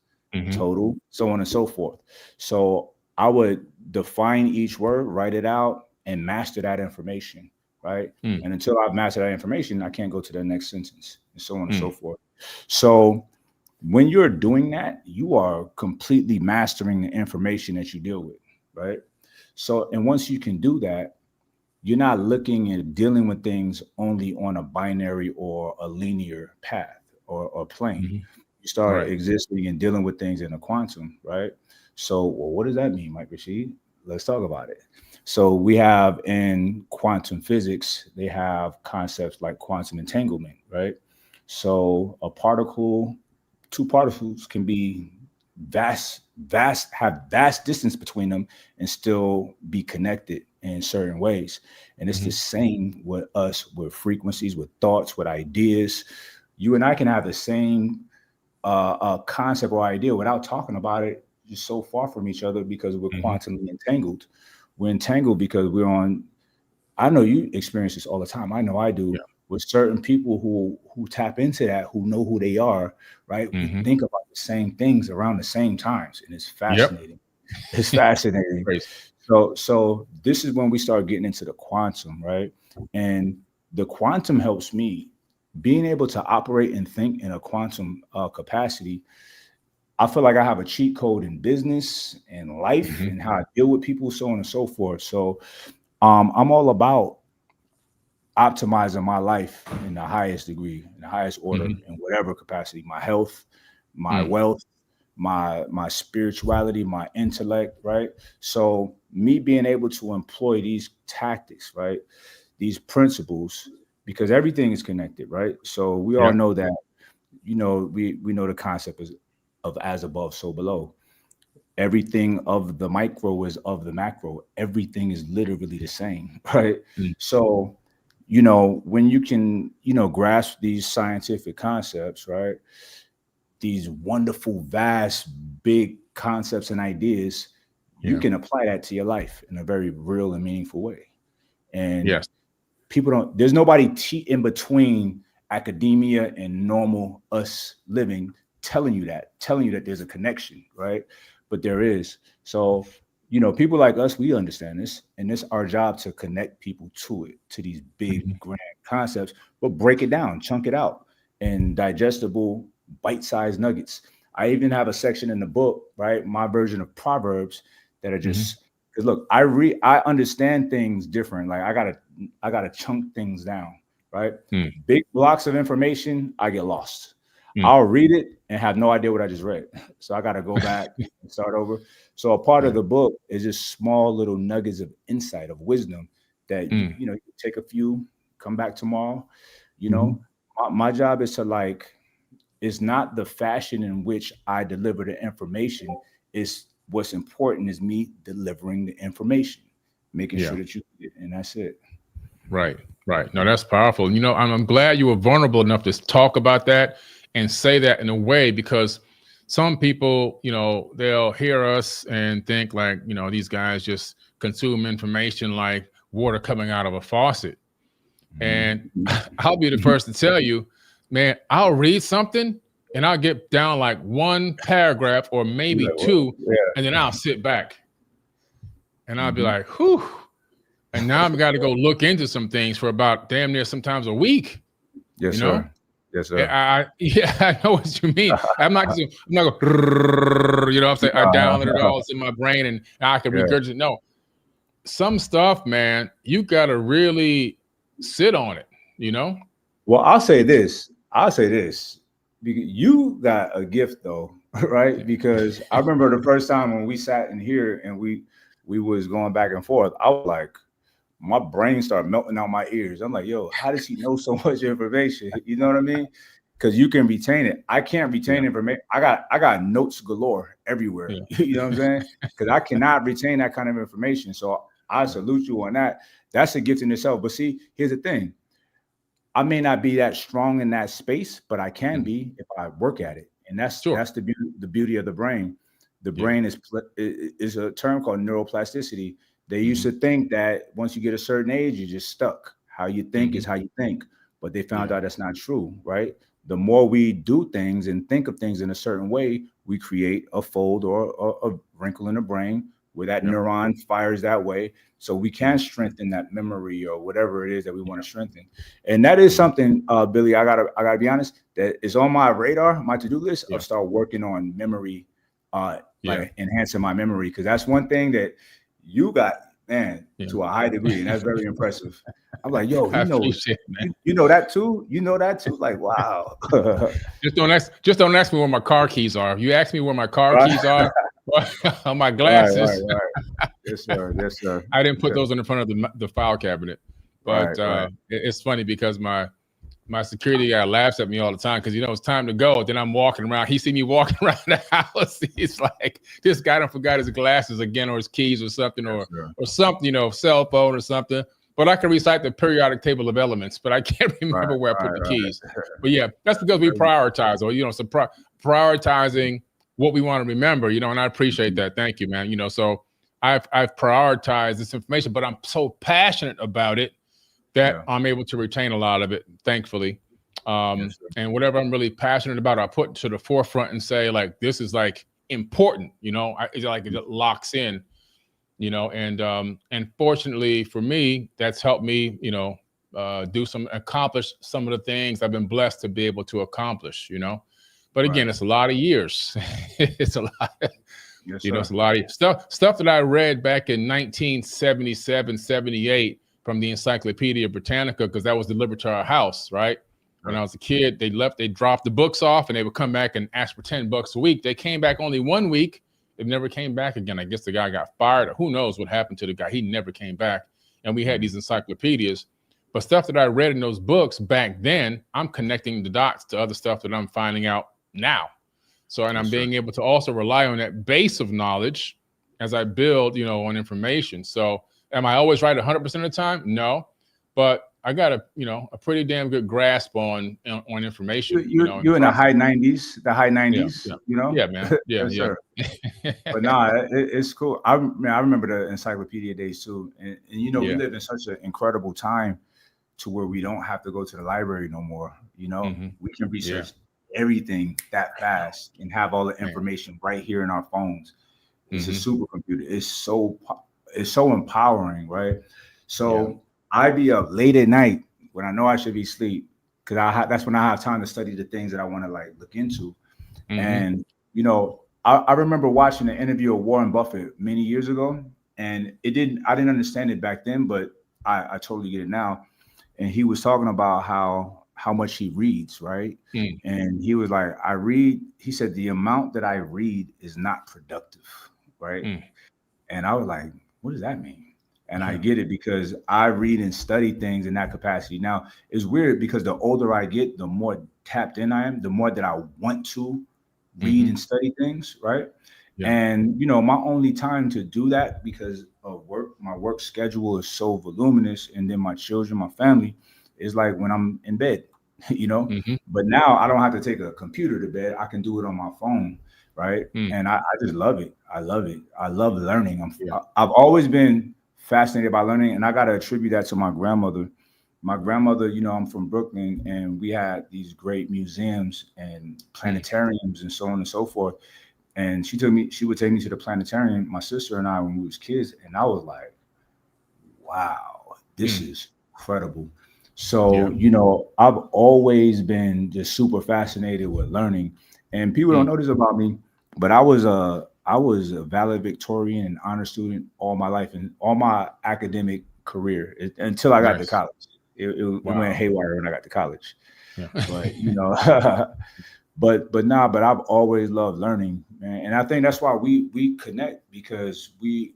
total, so on and so forth. So I would define each word, write it out, and master that information, right? And until I've mastered that information, I can't go to the next sentence, and so on and so forth. So when you're doing that, you are completely mastering the information that you deal with, right? So, and once you can do that, you're not looking and dealing with things only on a binary or a linear path or plane. You start existing and dealing with things in a quantum, right? So, well, what does that mean, Mike Rashid? Let's talk about it. So we have in quantum physics, they have concepts like quantum entanglement, right? So a particle, two particles can be have vast distance between them and still be connected in certain ways. And it's the same with us, with frequencies, with thoughts, with ideas. You and I can have the same concept or idea without talking about it, just so far from each other because we're quantumly entangled. We're entangled because we're on. I know you experience this all the time. I know I do. With certain people who tap into that, who know who they are, right? We think about the same things around the same times, and it's fascinating. It's fascinating. So this is when we start getting into the quantum, right? And the quantum helps me being able to operate and think in a quantum capacity. I feel like I have a cheat code in business and life and how I deal with people, so on and so forth. So I'm all about optimizing my life in the highest degree, in the highest order, in whatever capacity, my health, my wealth, my spirituality, my intellect, right? So me being able to employ these tactics, right? These principles, because everything is connected, right? So we all know that, we know the concept is of as above, so below. Everything of the micro is of the macro. Everything is literally the same, right? So when you can, grasp these scientific concepts, right? These wonderful, vast, big concepts and ideas, you can apply that to your life in a very real and meaningful way. And there's nobody in between academia and normal us living telling you that there's a connection, right? But there is. So people like us, we understand this, and it's our job to connect people to it, to these big, grand concepts, but break it down, chunk it out in digestible, bite-sized nuggets. I even have a section in the book, right? My version of Proverbs that are just, because look, I understand things different. Like I gotta chunk things down, right? Big blocks of information, I get lost. I'll read it and have no idea what I just read. So I got to go back and start over. So a part of the book is just small little nuggets of insight, of wisdom that, you take a few, come back tomorrow. My job is to it's not the fashion in which I deliver the information. It's what's important is me delivering the information, making sure that you get it, and that's it. Right, right. No, that's powerful. You know, I'm glad you were vulnerable enough to talk about that and say that in a way, because some people, you know, they'll hear us and think like, you know, these guys just consume information like water coming out of a faucet. And I'll be the first to tell you, man, I'll read something and I'll get down like one paragraph or You're maybe like, well, two, and then I'll sit back and I'll be Mhm. like, whew. And now I've got to go look into some things for about damn near sometimes a week, Yes, you know? sir. Yes, sir. Yeah, I know what you mean. I'm not going, you know what I'm saying? I downloaded it all, it's in my brain and I can Yeah. regurgitate. No, some stuff, man, you got to really sit on it, you know? Well, I'll say this. You got a gift though, right? Because I remember the first time when we sat in here and we was going back and forth, I was like, my brain started melting out my ears. I'm like, yo, how does he know so much information? You know what I mean? Because you can retain it. I can't retain Yeah. information. I got notes galore everywhere. Yeah. You know what I'm saying? Because I cannot retain that kind of information. So I salute you on that. That's a gift in itself. But see, here's the thing. I may not be that strong in that space, but I can be if I work at it. And Sure. that's the beauty of the brain. The Yeah. brain is a term called neuroplasticity. They used to think that once you get a certain age, you're just stuck. How you think is how you think. But they found out that's not true, right? The more we do things and think of things in a certain way, we create a fold or a wrinkle in the brain where that Yep. neuron fires that way. So we can strengthen that memory or whatever it is that we want to strengthen. And that is something, Billy, I gotta be honest, that is on my radar, my to-do list Yeah. of start working on memory, Yeah. like enhancing my memory. Cause that's one thing that you got, man, Yeah. to a high degree. And that's very impressive. I'm like, yo, I he knows. appreciate it, man. You know that too? You know that too? Like, wow. Just don't ask me where my car keys are. If you ask me where my car Right. keys are on my Right, glasses, right. Yes, sir. Yes, sir. I didn't put Yeah. those in the front of the file cabinet. But Right. it's funny because my security guy laughs at me all the time because, you know, it's time to go. Then I'm walking around. He see me walking around the house. He's like, this guy done forgot his glasses again, or his keys or something, or something, you know, cell phone or something. But I can recite the periodic table of elements, but I can't remember where I put the keys. But yeah, that's because we prioritize, or, you know, so prioritizing what we want to remember, you know, and I appreciate that. Thank you, man. You know, so I've prioritized this information, but I'm so passionate about it that I'm able to retain a lot of it, thankfully. And whatever I'm really passionate about, I put to the forefront and say, like, this is like important, you know, it's like it locks in, you know, and fortunately for me, that's helped me, you know, accomplish some of the things I've been blessed to be able to accomplish, you know. But again, it's a lot of years. It's a lot. You know, it's a lot of stuff that I read back in 1977, 78 from the Encyclopedia Britannica, because that was delivered to our house, right? When I was a kid, they dropped the books off and they would come back and ask for $10 a week. They came back only 1 week. They never came back again. I guess the guy got fired, or who knows what happened to the guy. He never came back. And we had these encyclopedias. But stuff that I read in those books back then, I'm connecting the dots to other stuff that I'm finding out now. So, and I'm being able to also rely on that base of knowledge as I build, you know, on information. So am I always right 100% of the time? No, but I got a pretty damn good grasp on information. You're in the high 90s, you know? Yeah, man. Yeah, Yes, but nah, it's cool. I remember the encyclopedia days too. And you know, we live in such an incredible time to where we don't have to go to the library no more. You know, we can research everything that fast and have all the information right here in our phones. It's a supercomputer. It's so empowering, right? So I be up late at night when I know I should be asleep, because that's when I have time to study the things that I want to like look into. And you know, I remember watching an interview of Warren Buffett many years ago, and I didn't understand it back then, but I totally get it now. And he was talking about how much he reads, right? And he was like, he said, the amount that I read is not productive, right? And I was like, what does that mean? And I get it, because I read and study things in that capacity. Now, it's weird because the older I get, the more tapped in I am, the more that I want to read and study things, right? Yeah. And, my only time to do that because of work, my work schedule is so voluminous. And then my children, my family is like when I'm in bed, Mm-hmm. but now I don't have to take a computer to bed. I can do it on my phone. Right. Mm. And I just love it. I love it. I love learning. Yeah. I've always been fascinated by learning. And I got to attribute that to my grandmother. My grandmother, I'm from Brooklyn, and we had these great museums and planetariums and so on and so forth. And she would take me to the planetarium, my sister and I, when we was kids. And I was like, wow, this is incredible. So, I've always been just super fascinated with learning. And people don't know this about me, but I was a valedictorian and honor student all my life and all my academic career until I got to college. It went haywire when I got to college. Yeah. But but I've always loved learning, man. And I think that's why we connect, because we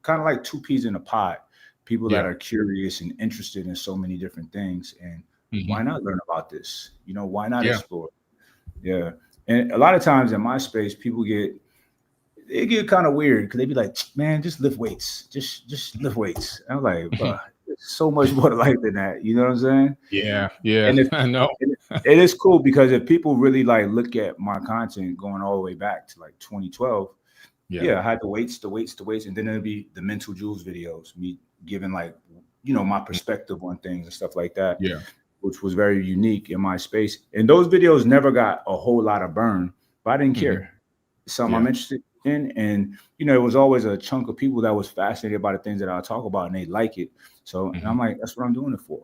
kind of like two peas in a pod. People that are curious and interested in so many different things. And why not learn about this? Why not explore? Yeah. And a lot of times in my space, people get kind of weird because they be like, man, just lift weights. Just lift weights. And I'm like, bro, there's so much more to life than that. You know what I'm saying? Yeah. Yeah. And I know. it is cool because if people really like look at my content going all the way back to like 2012, I had the weights, and then it'll be the mental jewels videos, me giving like, my perspective on things and stuff like that. Yeah. Which was very unique in my space. And those videos never got a whole lot of burn, but I didn't care. It's something I'm interested in. And, it was always a chunk of people that was fascinated by the things that I talk about and they like it. So and I'm like, that's what I'm doing it for.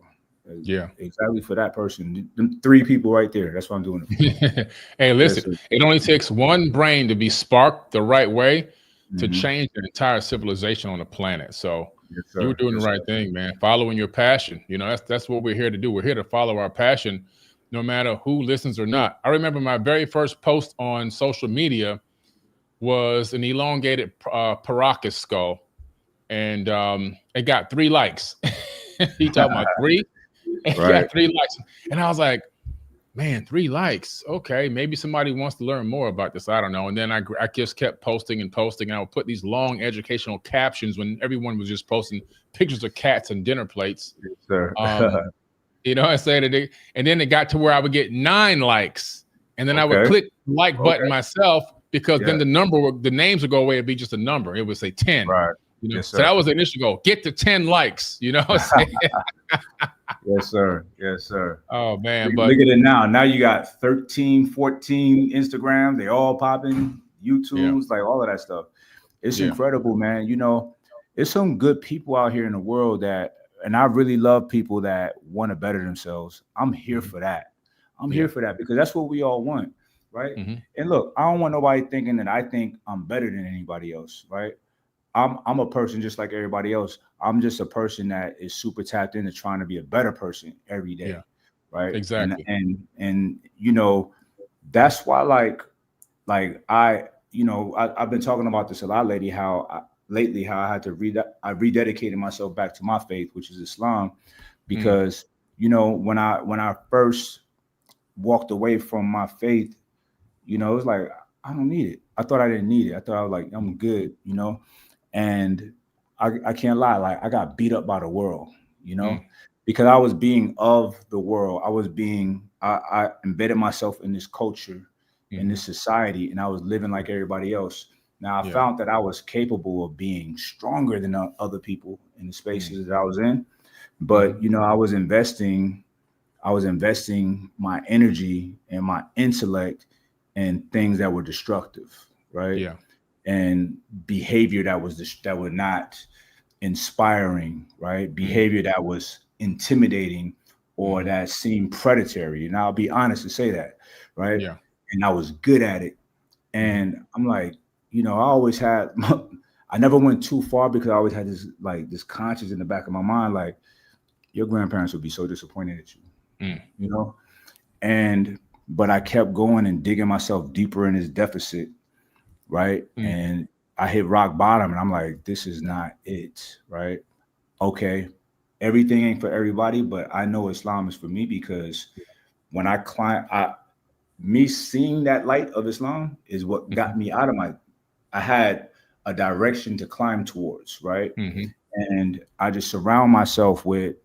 Yeah. Exactly for that person. Them 3 people right there. That's what I'm doing it for. Hey, listen, it only takes one brain to be sparked the right way to change the entire civilization on the planet. So you were doing the right thing, man. Following your passion. That's what we're here to do. We're here to follow our passion, no matter who listens or not. I remember my very first post on social media was an elongated Paracas skull, and it got 3 likes. He talking about 3? It got 3 likes, and I was like, man, 3 likes. Okay, maybe somebody wants to learn more about this. I don't know. And then I just kept posting and posting. And I would put these long educational captions when everyone was just posting pictures of cats and dinner plates. I said it, and then it got to where I would get 9 likes, and then I would click the like button myself, because then the names would go away. It'd be just a number. It would say 10. Right. So that was the initial goal. Get to 10 likes. Yes, sir. Yes, sir. Oh man. Look at it now. Now you got 13, 14 Instagram. They all popping. YouTube's, like all of that stuff. It's incredible, man. There's some good people out here in the world and I really love people that want to better themselves. I'm here for that. I'm here for that because that's what we all want, right? And look, I don't want nobody thinking that I think I'm better than anybody else, right? I'm a person just like everybody else. I'm just a person that is super tapped into trying to be a better person every day, right? Exactly. And that's why I've been talking about this a lot lately. How I had to rededicated myself back to my faith, which is Islam, because when I first walked away from my faith, it was like I don't need it. I thought I didn't need it. I thought I was like I'm good, and I can't lie, like I got beat up by the world, because I was being of the world. I embedded myself in this culture, in this society, and I was living like everybody else. Now I found that I was capable of being stronger than other people in the spaces that I was in, but I was investing my energy and my intellect in things that were destructive, right? Yeah. And behavior that was not inspiring, right? Behavior that was intimidating or that seemed predatory. And I'll be honest to say that, right? Yeah. And I was good at it. And I'm like, I always had, I never went too far because I always had this conscience in the back of my mind, like your grandparents would be so disappointed at you, but I kept going and digging myself deeper in this deficit. Right. And I hit rock bottom and I'm like, this is not it. Right. Okay. Everything ain't for everybody, but I know Islam is for me because when I climb, me seeing that light of Islam is what got me out of I had a direction to climb towards, right? Mm-hmm. And I just surround myself with,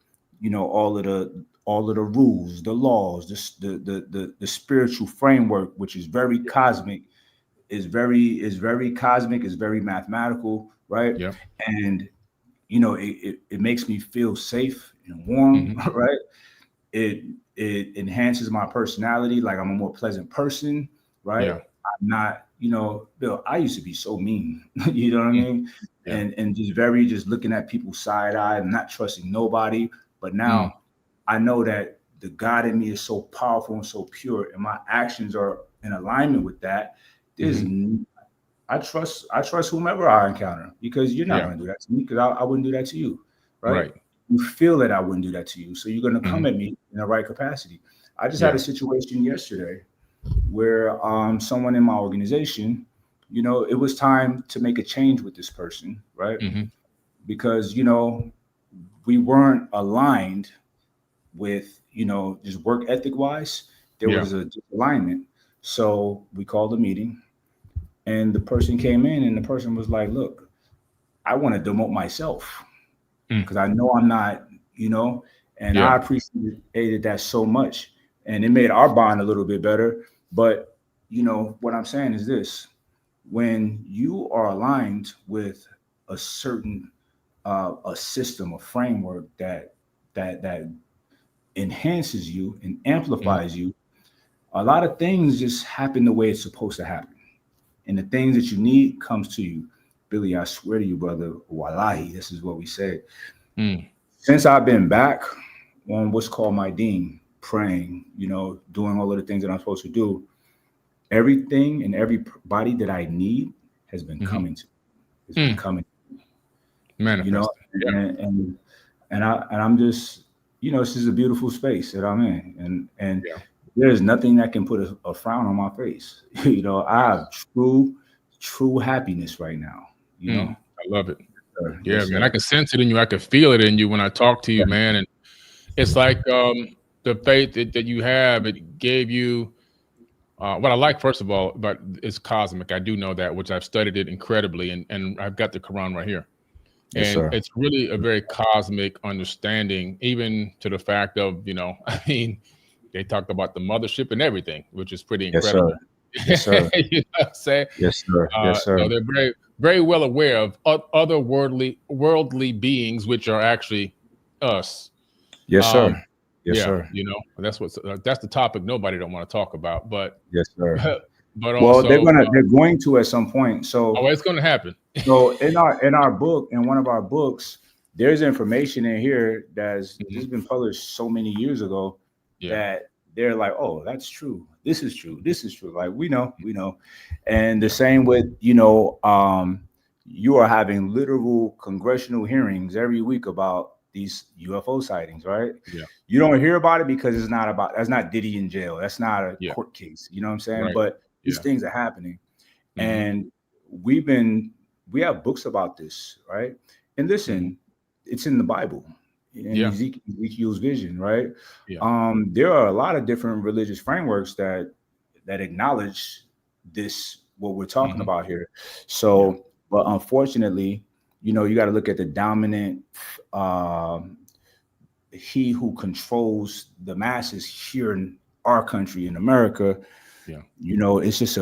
all of the rules, the laws, the spiritual framework, which is very cosmic, is very cosmic, is very mathematical, right? Yep. And it makes me feel safe and warm, Mm-hmm. right? It it enhances my personality, like I'm a more pleasant person, right? Yeah. I'm not, Bill, I used to be so mean, you know what I Mm. mean? Yeah. And just looking at people side eye and not trusting nobody. But Mm. now I know that the God in me is so powerful and so pure, and my actions are in alignment with that. There's Mm-hmm. I trust whomever I encounter, because you're not Yeah. going to do that to me, because I wouldn't do that to you, right? Right. You feel that I wouldn't do that to you, so you're going to Mm-hmm. come at me in the right capacity. I just had a Yeah. situation yesterday where someone in my organization, it was time to make a change with this person, right? Mm-hmm. Because we weren't aligned with, just work ethic wise. There Yeah. was a disalignment. So we called a meeting, and the person came in, and the person was like, look, I want to demote myself Mm. because I know I'm not, and I Yeah. appreciated that so much. And it made our bond a little bit better. But, what I'm saying is this: when you are aligned with a certain a system, a framework that enhances you and Mm. amplifies you, a lot of things just happen the way it's supposed to happen. And the things that you need comes to you. Billy, I swear to you, brother, wallahi, this is what we said. Mm. Since I've been back on what's called my deen, praying, doing all of the things that I'm supposed to do, everything and everybody that I need has been Mm-hmm. coming to. It's been Mm. coming, Manifesting. Yeah. and I'm just, this is a beautiful space that I'm in, and Yeah. there's nothing that can put a frown on my face. I have true happiness right now. You Mm. know, I love it. sir. Yeah, Yes, man. I sir. can sense it in you. I can feel it in you when I talk to you, Yeah. man. And it's like the faith that you have, it gave you what I like, first of all, but it's cosmic. I do know that, which I've studied it incredibly, and I've got the Quran right here. Yes, And sir. it's really a very cosmic understanding, even to the fact of, I mean, they talk about the mothership and everything, which is pretty Yes, sir. incredible. Yes, sir. You know what I'm saying? Yes, sir. Yes, sir. So they're very, very well aware of other worldly beings, which are actually us. Yes, Um, sir. Yes, yeah, sir. that's the topic nobody don't want to talk about, but Yes, sir. but Well, also, they're going to at some point. oh, it's going to happen. So in our book, in one of our books, there's information in here Mhm. that's been published so many years ago Yeah. that they're like, oh, that's true. This is true. This is true. Like we know. And the same with, you are having literal congressional hearings every week about these UFO sightings, right? Yeah. You don't hear about it because that's not Diddy in jail. That's not a Yeah. court case. You know what I'm saying? Right. But these Yeah. things are happening. Hmm. And we have books about this, right? And Hmm. listen, it's in the Bible, in Yeah. Ezekiel's vision, right? Yeah. There are a lot of different religious frameworks that acknowledge this, what we're talking Hmm. about here. Yeah. So, but unfortunately, you got to look at the dominant, he who controls the masses here in our country, in America. Yeah. It's just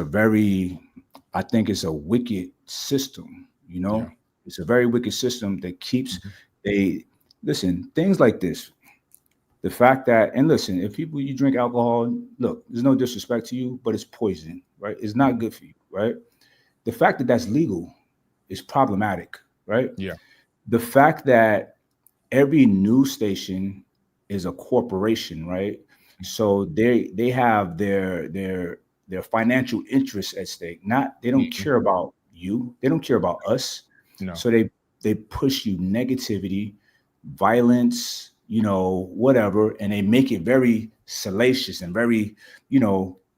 I think it's a wicked system. Yeah. It's a very wicked system that keeps Mhm. listen, things like this. The fact that, and listen, if you drink alcohol, look, there's no disrespect to you, but it's poison, right? It's not good for you, right? The fact that that's legal is problematic, right? Yeah. The fact that every news station is a corporation, right? So they have their financial interests at stake. They don't Hmm. care about you. They don't care about us. No. So they push you negativity, violence, whatever, and they make it very salacious and very,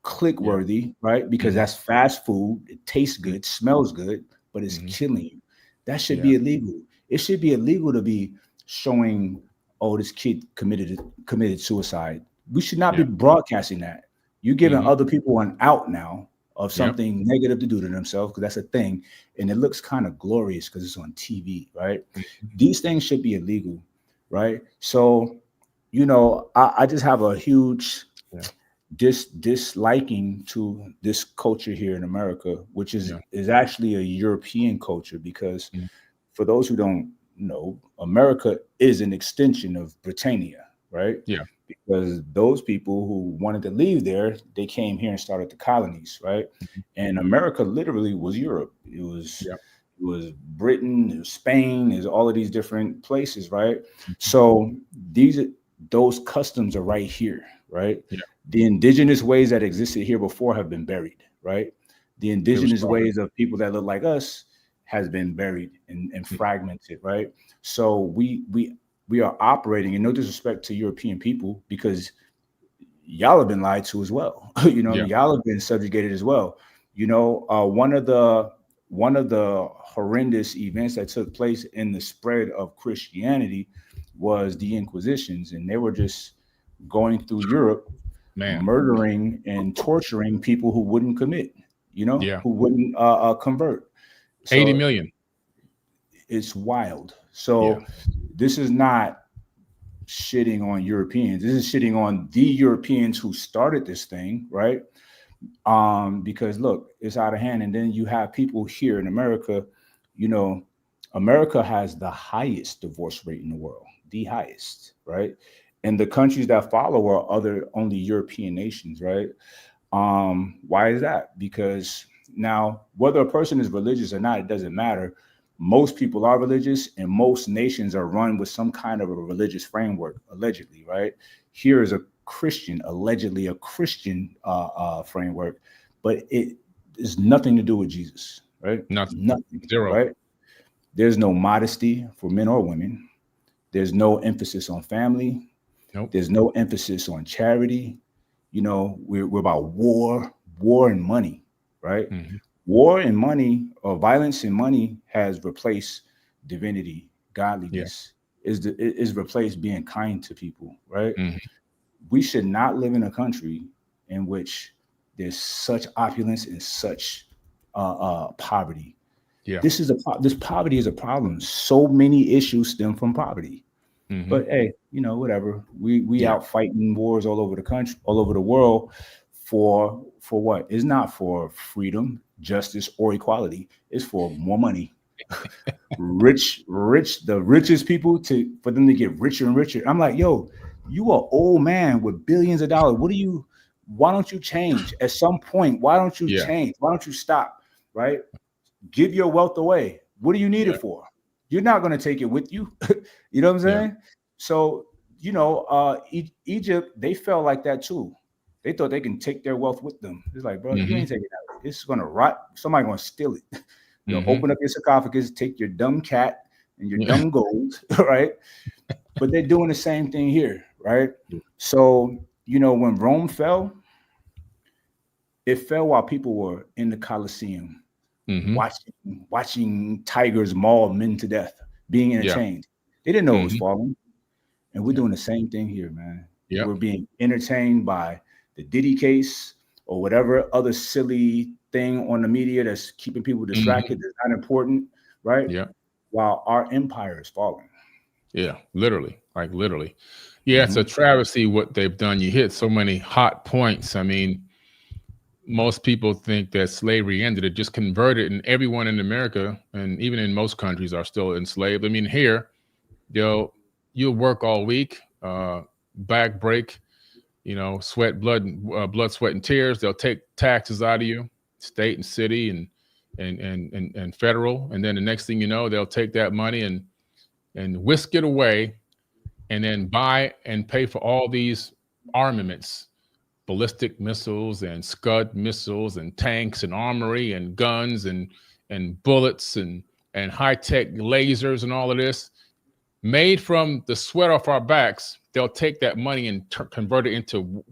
click Yeah. worthy, right? Because Hmm. that's fast food. It tastes good, smells good, but it's Hmm. killing you. That should Yeah. be illegal. It should be illegal to be showing, oh, this kid committed suicide. We should not be Yeah. broadcasting that. You're giving Hmm. other people an out now, of something negative to do to themselves, because that's a thing, and it looks kind of glorious because it's on TV, right? These things should be illegal, right? So, I just have a huge disliking to this culture here in America, which is actually a European culture, because for those who don't know, America is an extension of Britannia, right? Yeah. Because those people who wanted to leave there, they came here and started the colonies, right? And America literally was Europe. It was Britain, it was Spain, there's all of these different places, right? So those customs are right here, right? Yeah. The indigenous ways that existed here before have been buried, right? The indigenous ways of people that look like us has been buried and fragmented, right? So we are operating, and no disrespect to European people, because y'all have been lied to as well. Y'all have been subjugated as well. One of the horrendous events that took place in the spread of Christianity was the Inquisitions, and they were just going through Europe, murdering and torturing people who wouldn't commit, who wouldn't convert. So 80 million. It's wild. So this is not shitting on Europeans. This is shitting on the Europeans who started this thing, right? Because look, it's out of hand. And then you have people here in America. America has the highest divorce rate in the world, the highest, right? And the countries that follow are only European nations, right? Why is that? Because now, whether a person is religious or not, it doesn't matter. Most people are religious, and most nations are run with some kind of a religious framework, allegedly, right? Here is allegedly a Christian framework, but it is nothing to do with Jesus, right? Nothing. Zero. Right? There's no modesty for men or women. There's no emphasis on family. Nope. There's no emphasis on charity. We're about war and money, right? War and money, or violence and money, has replaced divinity, godliness. Is replaced being kind to people, right? We should not live in a country in which there's such opulence and such poverty. This poverty is a problem. So many issues stem from poverty. But hey, whatever. We out fighting wars all over the country, all over the world for what? It's not for freedom, justice, or equality. It's for more money. The richest people, for them to get richer and richer. I'm like, yo, you are old man with billions of dollars. Why don't you change? At some point, why don't you change? Why don't you stop? Right? Give your wealth away. What do you need it for? You're not going to take it with you. You know what I'm saying? So, Egypt, they felt like that too. They thought they can take their wealth with them. It's like, bro, you ain't taking that. It's going to rot. Somebody's going to steal it. Open up your sarcophagus, take your dumb cat and your dumb gold, right? But they're doing the same thing here, right? So, when Rome fell, it fell while people were in the Colosseum. Watching tigers maul men to death, being entertained. They didn't know it was falling. And we're doing the same thing here, man. We're being entertained by the Diddy case or whatever other silly thing on the media that's keeping people distracted, that's not important, right? While our empire is falling. Literally. It's a travesty what they've done. You hit so many hot points. I mean, most people think that slavery ended. It just converted, and everyone in America and even in most countries are still enslaved. I mean, here, you'll work all week, back break, sweat, blood, sweat, and tears. They'll take taxes out of you, state and city and federal, and then the next thing you know, they'll take that money and whisk it away, and then buy and pay for all these armaments. Ballistic missiles and Scud missiles and tanks and armory and guns and bullets and high-tech lasers and all of this made from the sweat off our backs. They'll take that money and convert it into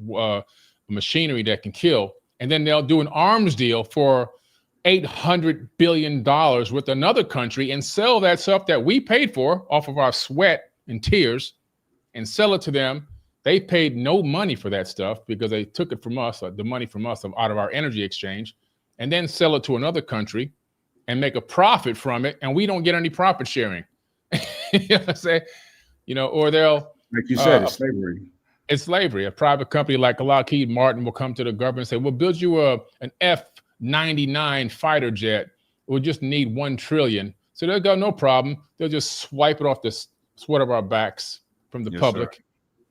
machinery that can kill. And then they'll do an arms deal for $800 billion with another country and sell that stuff that we paid for off of our sweat and tears and sell it to them. They paid no money for that stuff because they took it from us, the money from us out of our energy exchange. and then sell it to another country and make a profit from it, and we don't get any profit sharing. You know what I'm saying? You know, or they'll, like you said, it's slavery. It's slavery. A private company like Lockheed Martin will come to the government and say, we'll build you an F-99 fighter jet. We'll just need $1 trillion. So they'll go, no problem. They'll just swipe it off the sweat of our backs from the public. Sir.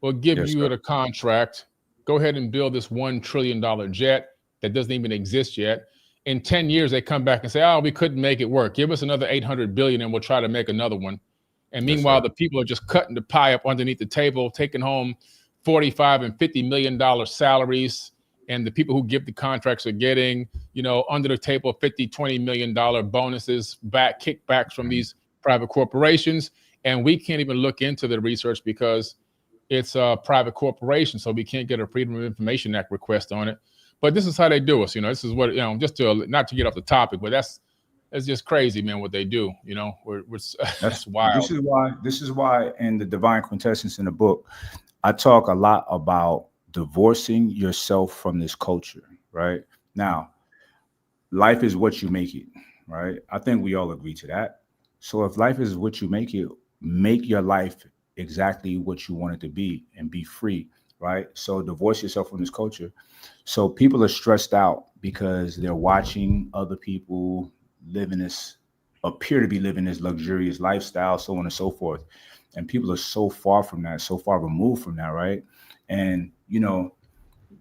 We'll give you the contract. Go ahead and build this $1 trillion jet that doesn't even exist yet. In 10 years, they come back and say, oh, we couldn't make it work. Give us another 800 billion and we'll try to make another one. And meanwhile, the people are just cutting the pie up underneath the table, taking home $45 and $50 million salaries. And the people who give the contracts are getting, you know, under the table, $50, $20 million bonuses, kickbacks from these private corporations. And we can't even look into the research because it's a private corporation. So we can't get a Freedom of Information Act request on it. But this is how they do us. You know, this is what, you know, just to not to get off the topic, but that's just crazy, man, what they do. You know, that's wild. This is why in the Divine Quintessence in the book, I talk a lot about divorcing yourself from this culture, right? Now, life is what you make it, right? I think we all agree to that. So if life is what you make it, make your life exactly what you want it to be and be free, right? So divorce yourself from this culture. So people are stressed out because they're watching other people appear to be living this luxurious lifestyle, so on and so forth. And people are so far from that, so far removed from that, right? And, you know,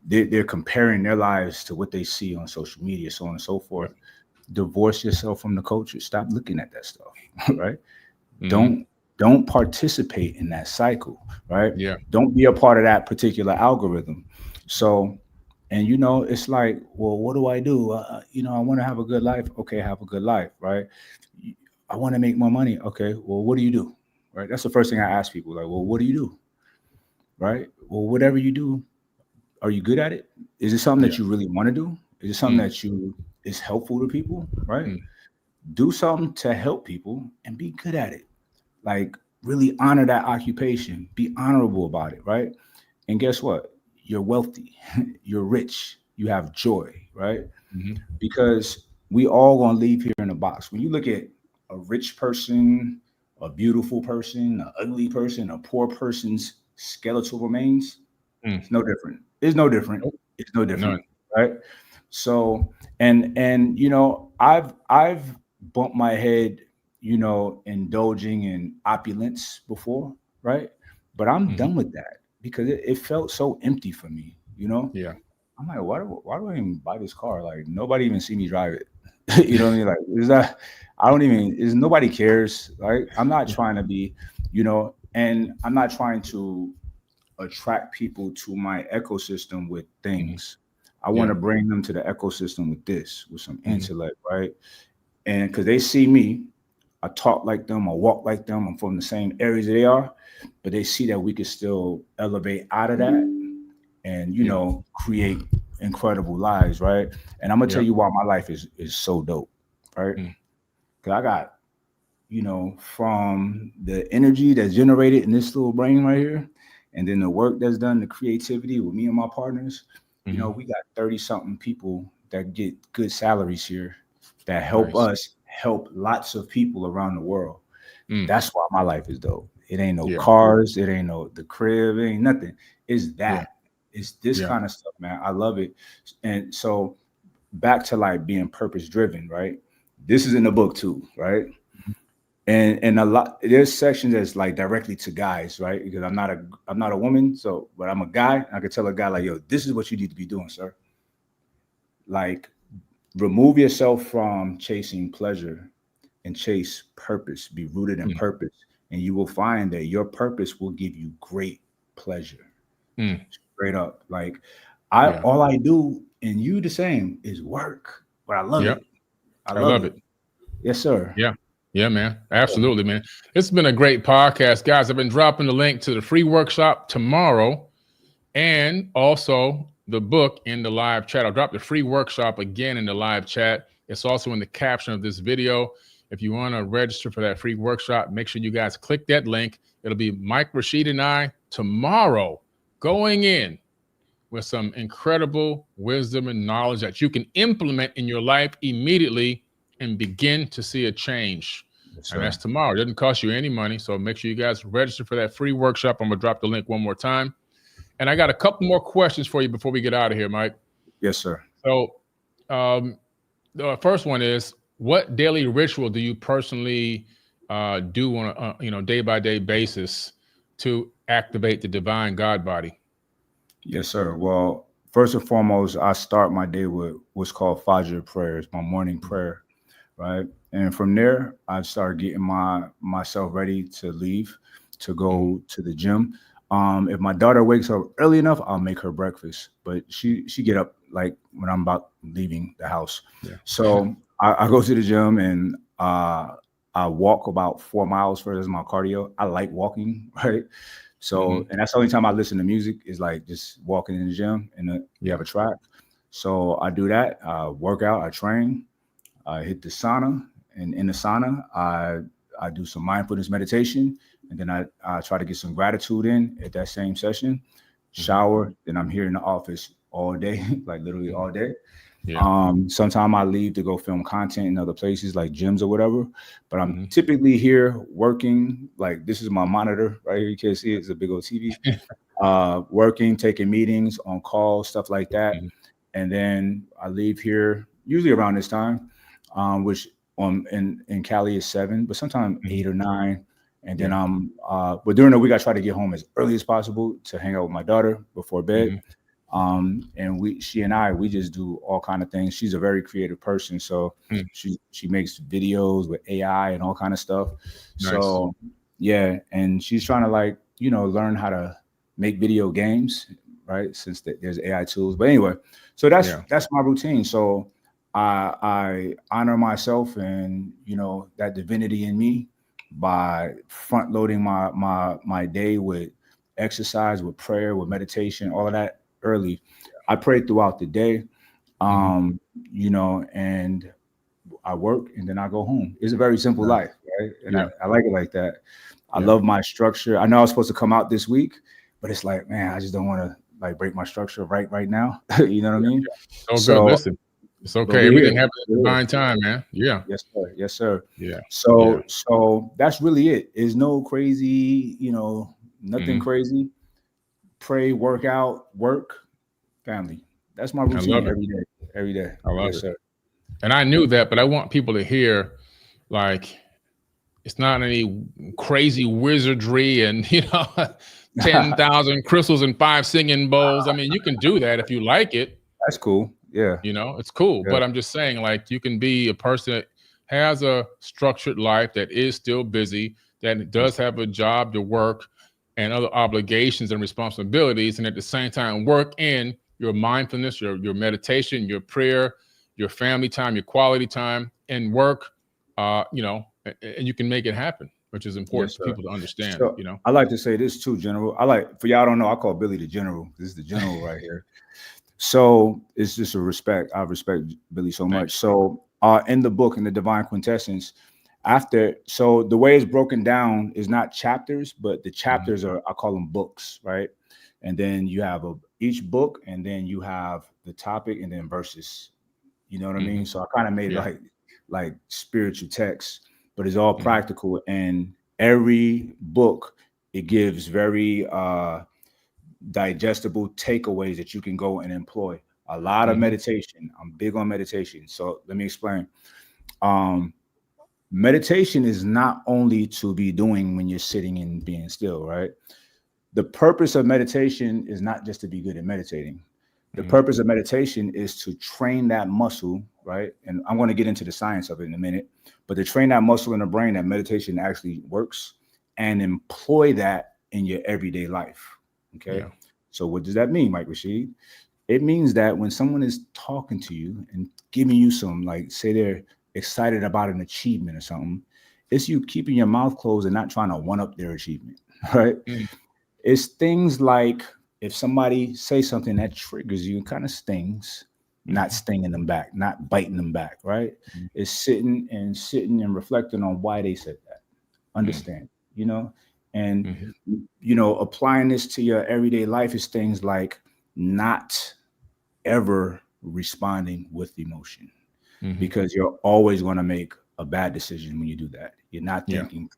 they're comparing their lives to what they see on social media, so on and so forth. Divorce yourself from the culture. Stop looking at that stuff, right? Mm-hmm. Don't participate in that cycle, right? Yeah. Don't be a part of that particular algorithm. So, and, you know, it's like, well, what do I do? You know, I want to have a good life. Okay, have a good life, right? I want to make more money. Okay, well, what do you do? Right? That's the first thing I ask people. Like, well, what do you do? Right? Well, whatever you do, are you good at it? Is it something that you really want to do? Is it something that is helpful to people? Right? Do something to help people and be good at it. Like, really honor that occupation. Be honorable about it, right? And guess what? You're wealthy. You're rich. You have joy, right? Mm-hmm. Because we all gonna leave here in a box. When you look at a rich person, a beautiful person, an ugly person, a poor person's skeletal remains, it's no different. It's no different. It's no different, right? So, and you know, I've bumped my head, you know, indulging in opulence before, right? But I'm done with that because it felt so empty for me, you know? Yeah. I'm like, why do I even buy this car? Like, nobody even see me drive it. You know what I mean? Like, nobody cares, right? I'm not trying to be, you know, and I'm not trying to attract people to my ecosystem with things. I want to bring them to the ecosystem with some intellect, right? And because they see me, I talk like them, I walk like them, I'm from the same areas they are, but they see that we can still elevate out of that and, you know, create incredible lives, right? And I'm gonna tell you why my life is so dope, right? Because I got, you know, from the energy that's generated in this little brain right here, and then the work that's done, the creativity with me and my partners, you know, we got 30-something people that get good salaries here that help us help lots of people around the world. That's why my life is dope. It ain't no cars, it ain't no the crib, it ain't nothing. It's that. It's this kind of stuff, man. I love it. And so back to like being purpose driven, right? This is in the book too, right? And a lot, there's sections that's like directly to guys, right? Because I'm not a woman, so but I'm a guy. I could tell a guy like, yo, this is what you need to be doing, sir. Like, remove yourself from chasing pleasure and chase purpose. Be rooted in purpose, and you will find that your purpose will give you great pleasure. Straight up, like all I do, and you the same, is work, but I love it. I love it. Yes, sir. Yeah, man. Absolutely, man. It's been a great podcast, guys. I've been dropping the link to the free workshop tomorrow and also the book in the live chat. I'll drop the free workshop again in the live chat. It's also in the caption of this video. If you want to register for that free workshop, make sure you guys click that link. It'll be Mike, Rashid, and I tomorrow going in with some incredible wisdom and knowledge that you can implement in your life immediately and begin to see a change. Yes, And sir. that's tomorrow. It doesn't cost you any money. So make sure you guys register for that free workshop. I'm going to drop the link one more time. And I got a couple more questions for you before we get out of here, Mike. Yes, sir. So the first one is, what daily ritual do you personally do on a day-by-day basis to activate the divine God body? Yes, sir. Well, first and foremost, I start my day with what's called Fajr prayers, my morning prayer, right? And from there, I start getting myself ready to leave to go to the gym. If my daughter wakes up early enough, I'll make her breakfast. But she get up like when I'm about leaving the house. Yeah. So I go to the gym and I walk about 4 miles first as my cardio. I like walking, right? So, and that's the only time I listen to music is like just walking in the gym and you have a track. So I do that. I work out, I train, I hit the sauna, and in the sauna, I do some mindfulness meditation, and then I try to get some gratitude in at that same session, shower, then I'm here in the office all day, like literally all day. Yeah. Sometimes I leave to go film content in other places like gyms or whatever, but I'm typically here working. Like this is my monitor right here. You can see it's a big old TV. Working, taking meetings, on call, stuff like that. And then I leave here usually around this time, which in Cali is 7, but sometimes 8 or 9. And then but during the week I try to get home as early as possible to hang out with my daughter before bed. And she and I just do all kind of things. She's a very creative person, so she makes videos with AI and all kind of stuff. Nice. So yeah, and she's trying to like learn how to make video games, right? Since there's AI tools. But anyway, so that's my routine. So I honor myself and that divinity in me by front loading my day with exercise, with prayer, with meditation, all of that early. I pray throughout the day, and I work and then I go home. It's a very simple life, right? And I like it like that. I love my structure. I know I was supposed to come out this week, but it's like, man, I just don't want to like break my structure right now. You know what I mean? Oh, so good. Listen, it's okay. Everything happens at the divine time, man. Yeah. Yes, sir. Yes, sir. Yeah. So that's really it. There's no crazy, nothing crazy. Pray, work out, work, family. That's my routine every day. I love it. Sir. And I knew that, but I want people to hear, like, it's not any crazy wizardry and 10,000 crystals and 5 singing bowls. I mean, you can do that if you like it. That's cool. Yeah. It's cool. Yeah. But I'm just saying, like, you can be a person that has a structured life that is still busy, that does have a job to work and other obligations and responsibilities, and at the same time work in your mindfulness, your meditation, your prayer, your family time, your quality time, and work, and you can make it happen, which is important for people to understand. So, I like to say this too, General. For y'all don't know, I call Billy the General. This is the General right here. So it's just a respect. I respect Billy so much. So in the book, in the Divine Quintessence, so the way it's broken down is not chapters, but the chapters I call them books, right? And then you have each book, and then you have the topic, and then verses. You know what I mean? So I kind of made it like spiritual text, but it's all practical. And every book, it gives very digestible takeaways that you can go and employ. A lot of meditation. I'm big on meditation. So let me explain. Meditation is not only to be doing when you're sitting and being still, right? The purpose of meditation is not just to be good at meditating. The purpose of meditation is to train that muscle, right? And I'm going to get into the science of it in a minute, but to train that muscle in the brain that meditation actually works and employ that in your everyday life. Okay. Yeah. So what does that mean, Mike Rashid? It means that when someone is talking to you and giving you some, like, say they're excited about an achievement or something, it's you keeping your mouth closed and not trying to one up their achievement, right? It's things like if somebody says something that triggers you and kind of stings, not stinging them back, not biting them back, right? It's sitting and reflecting on why they said that. Understand, and applying this to your everyday life is things like not ever responding with emotion, Mhm. because you're always going to make a bad decision when you do that. You're not Yeah. thinking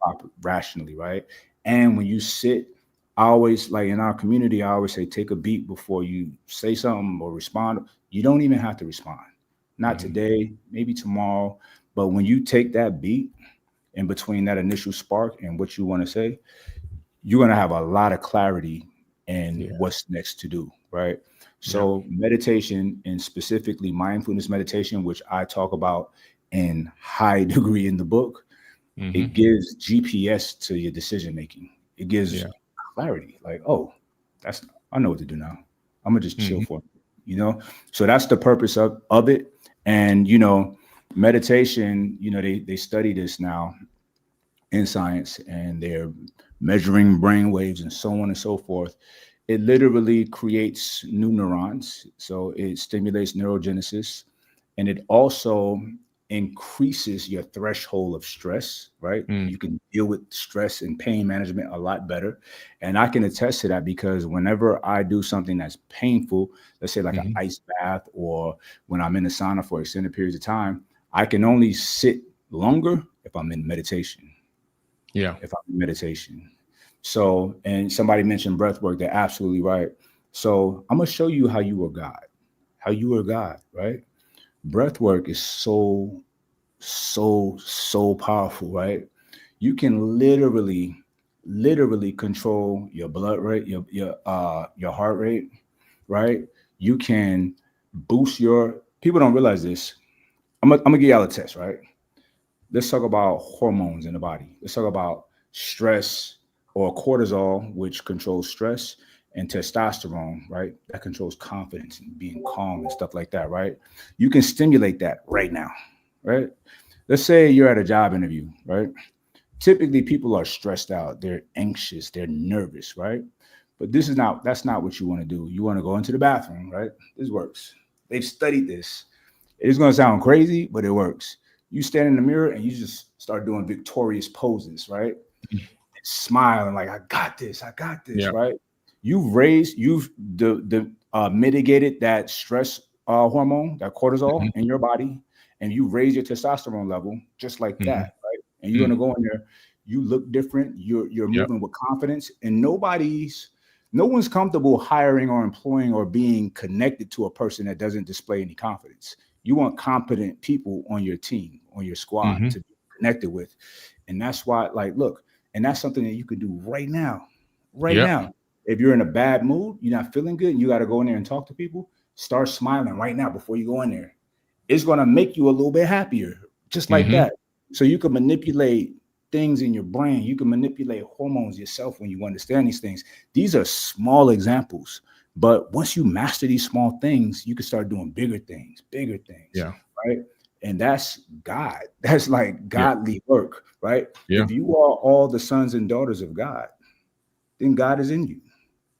rationally, right? And when you sit, I always, like in our community, I always say, take a beat before you say something or respond. You don't even have to respond. Not Mhm. today, maybe tomorrow. But when you take that beat in between that initial spark and what you want to say, you're going to have a lot of clarity in Yeah. what's next to do, right? Yeah. So meditation, and specifically mindfulness meditation, which I talk about in high degree in the book, it Mhm. gives GPS to your decision making. It gives Yeah. clarity. Like, oh, I know what to do now. I'm gonna just chill Mhm. for it, you know. So that's the purpose of it. And meditation, they study this now in science, and they're measuring brain waves and so on and so forth. It literally creates new neurons. So it stimulates neurogenesis, and it also increases your threshold of stress, right? Mm. You can deal with stress and pain management a lot better. And I can attest to that, because whenever I do something that's painful, let's say like an Mhm. ice bath, or when I'm in the sauna for extended periods of time, I can only sit longer if I'm in meditation. Yeah. So, and somebody mentioned breath work. They're absolutely right. So I'm gonna show you how you are God, right? Breath work is so powerful, right? You can literally control your blood rate, your heart rate, right? You can boost your, people don't realize this. I'm gonna give y'all a test, right? Let's talk about hormones in the body. Let's talk about stress, or cortisol, which controls stress, and testosterone, right? That controls confidence and being calm and stuff like that, right? You can stimulate that right now, right? Let's say you're at a job interview, right? Typically, people are stressed out, they're anxious, they're nervous, right? But that's not what you want to do. You want to go into the bathroom, right? This works. They've studied this. It's going to sound crazy, but it works. You stand in the mirror and you just start doing victorious poses, right? Mhm. Smiling like, I got this, Yeah. right? You've mitigated that stress hormone, that cortisol Mhm. in your body, and you raise your testosterone level just like Mhm. that, right? And you're Mm. gonna go in there, you look different, you're Yep. moving with confidence, and no one's comfortable hiring or employing or being connected to a person that doesn't display any confidence. You want competent people on your team, on your squad, Mhm. to be connected with. And that's why, like, look, and that's something that you could do right now. Right Yep. now. If you're in a bad mood, you're not feeling good, and you got to go in there and talk to people, start smiling right now before you go in there. It's going to make you a little bit happier, just like Mhm. that. So you can manipulate things in your brain. You can manipulate hormones yourself when you understand these things. These are small examples, but once you master these small things, you can start doing bigger things, Yeah. right? And that's God. That's like Yeah. godly work, right? Yeah. If you are all the sons and daughters of God, then God is in you,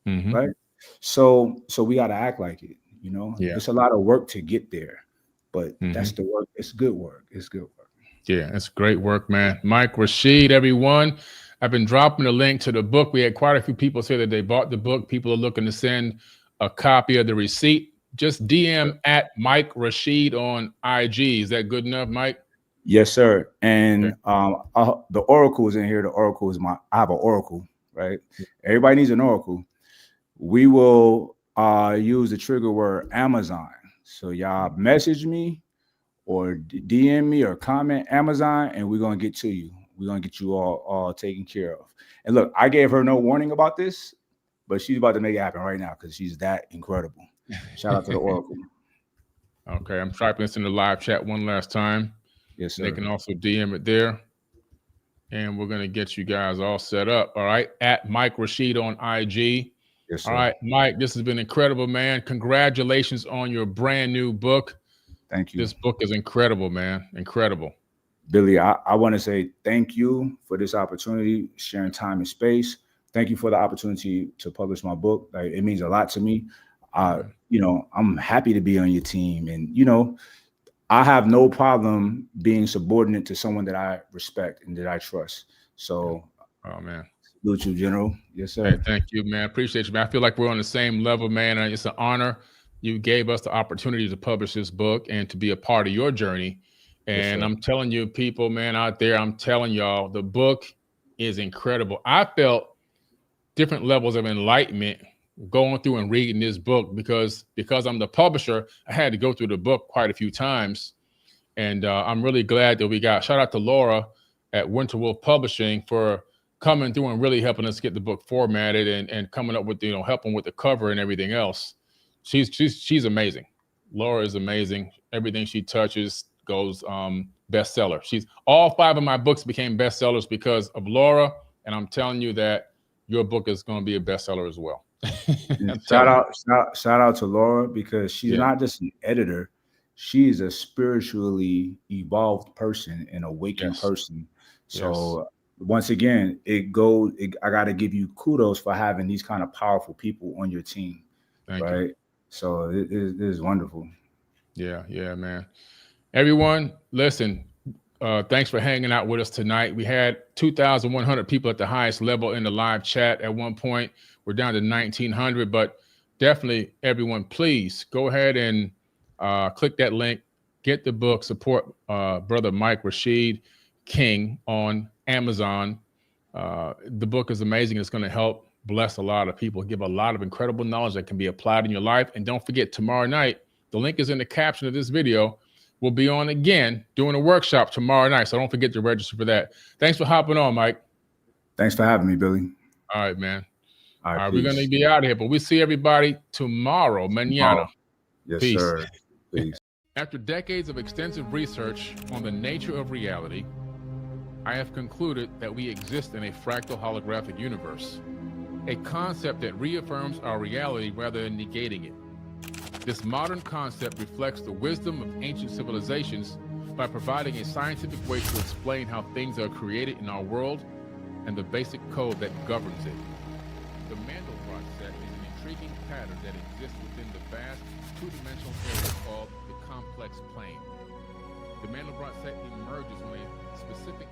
Mhm. right? So we got to act like it. Yeah. It's a lot of work to get there, but that's Mhm. the work. It's good work. It's good work. Yeah, it's great work, man. Mike Rashid, everyone. I've been dropping a link to the book. We had quite a few people say that they bought the book. People are looking to send a copy of the receipt. Just DM at Mike Rashid on IG. Is that good enough, Mike? Yes, sir. Okay. And the oracle is in here. The oracle is I have an oracle, right? Everybody needs an oracle. We will use the trigger word Amazon. So y'all message me or DM me or comment Amazon, and we're gonna get to you. We're gonna get you all taken care of. And look, I gave her no warning about this, but she's about to make it happen right now because she's that incredible. Shout out to the oracle. Okay, I'm typing this in the live chat one last time. Yes, They sir. can also DM it there. And we're going to get you guys all set up. All right. At Mike Rashid on IG. Yes, All sir. right, Mike, this has been incredible, man. Congratulations on your brand new book. Thank you. This book is incredible, man. Incredible. Billy, I want to say thank you for this opportunity, sharing time and space. Thank you for the opportunity to publish my book. Like, it means a lot to me. I'm happy to be on your team, and I have no problem being subordinate to someone that I respect and that I trust. So, Oh, man. Salute you, General. Yes, Hey, sir. thank you, man. Appreciate you, man. I feel like we're on the same level, man. And it's an honor. You gave us the opportunity to publish this book and to be a part of your journey. Yes, And sir. I'm telling you, people, man, out there, I'm telling y'all, the book is incredible. I felt different levels of enlightenment going through and reading this book because I'm the publisher. I had to go through the book quite a few times. And I'm really glad that we got, shout out to Laura at Winter Wolf Publishing for coming through and really helping us get the book formatted and coming up with, helping with the cover and everything else. She's amazing. Laura is amazing. Everything she touches goes bestseller. All 5 of my books became bestsellers because of Laura. And I'm telling you that your book is going to be a bestseller as well. Shout out to Laura, because she's not just an editor. She is a spiritually evolved person, an awakened person. So once again, I got to give you kudos for having these kind of powerful people on your team. Thank you. So it is wonderful. Yeah, man. Everyone, listen, thanks for hanging out with us tonight. We had 2,100 people at the highest level in the live chat at one point. We're down to 1,900, but definitely everyone, please go ahead and click that link, get the book, support brother Mike Rashid King on Amazon. The book is amazing. It's going to help bless a lot of people, give a lot of incredible knowledge that can be applied in your life. And don't forget, tomorrow night, the link is in the caption of this video. We'll be on again doing a workshop tomorrow night. So don't forget to register for that. Thanks for hopping on, Mike. Thanks for having me, Billy. All right, man. All right, we're going to be out of here, but we'll see everybody tomorrow. Mañana. Yes, Peace. sir. Peace. After decades of extensive research on the nature of reality, I have concluded that we exist in a fractal holographic universe, a concept that reaffirms our reality rather than negating it. This modern concept reflects the wisdom of ancient civilizations by providing a scientific way to explain how things are created in our world and the basic code that governs it. The Mandelbrot set is an intriguing pattern that exists within the vast two-dimensional area called the complex plane. The Mandelbrot set emerges when a specific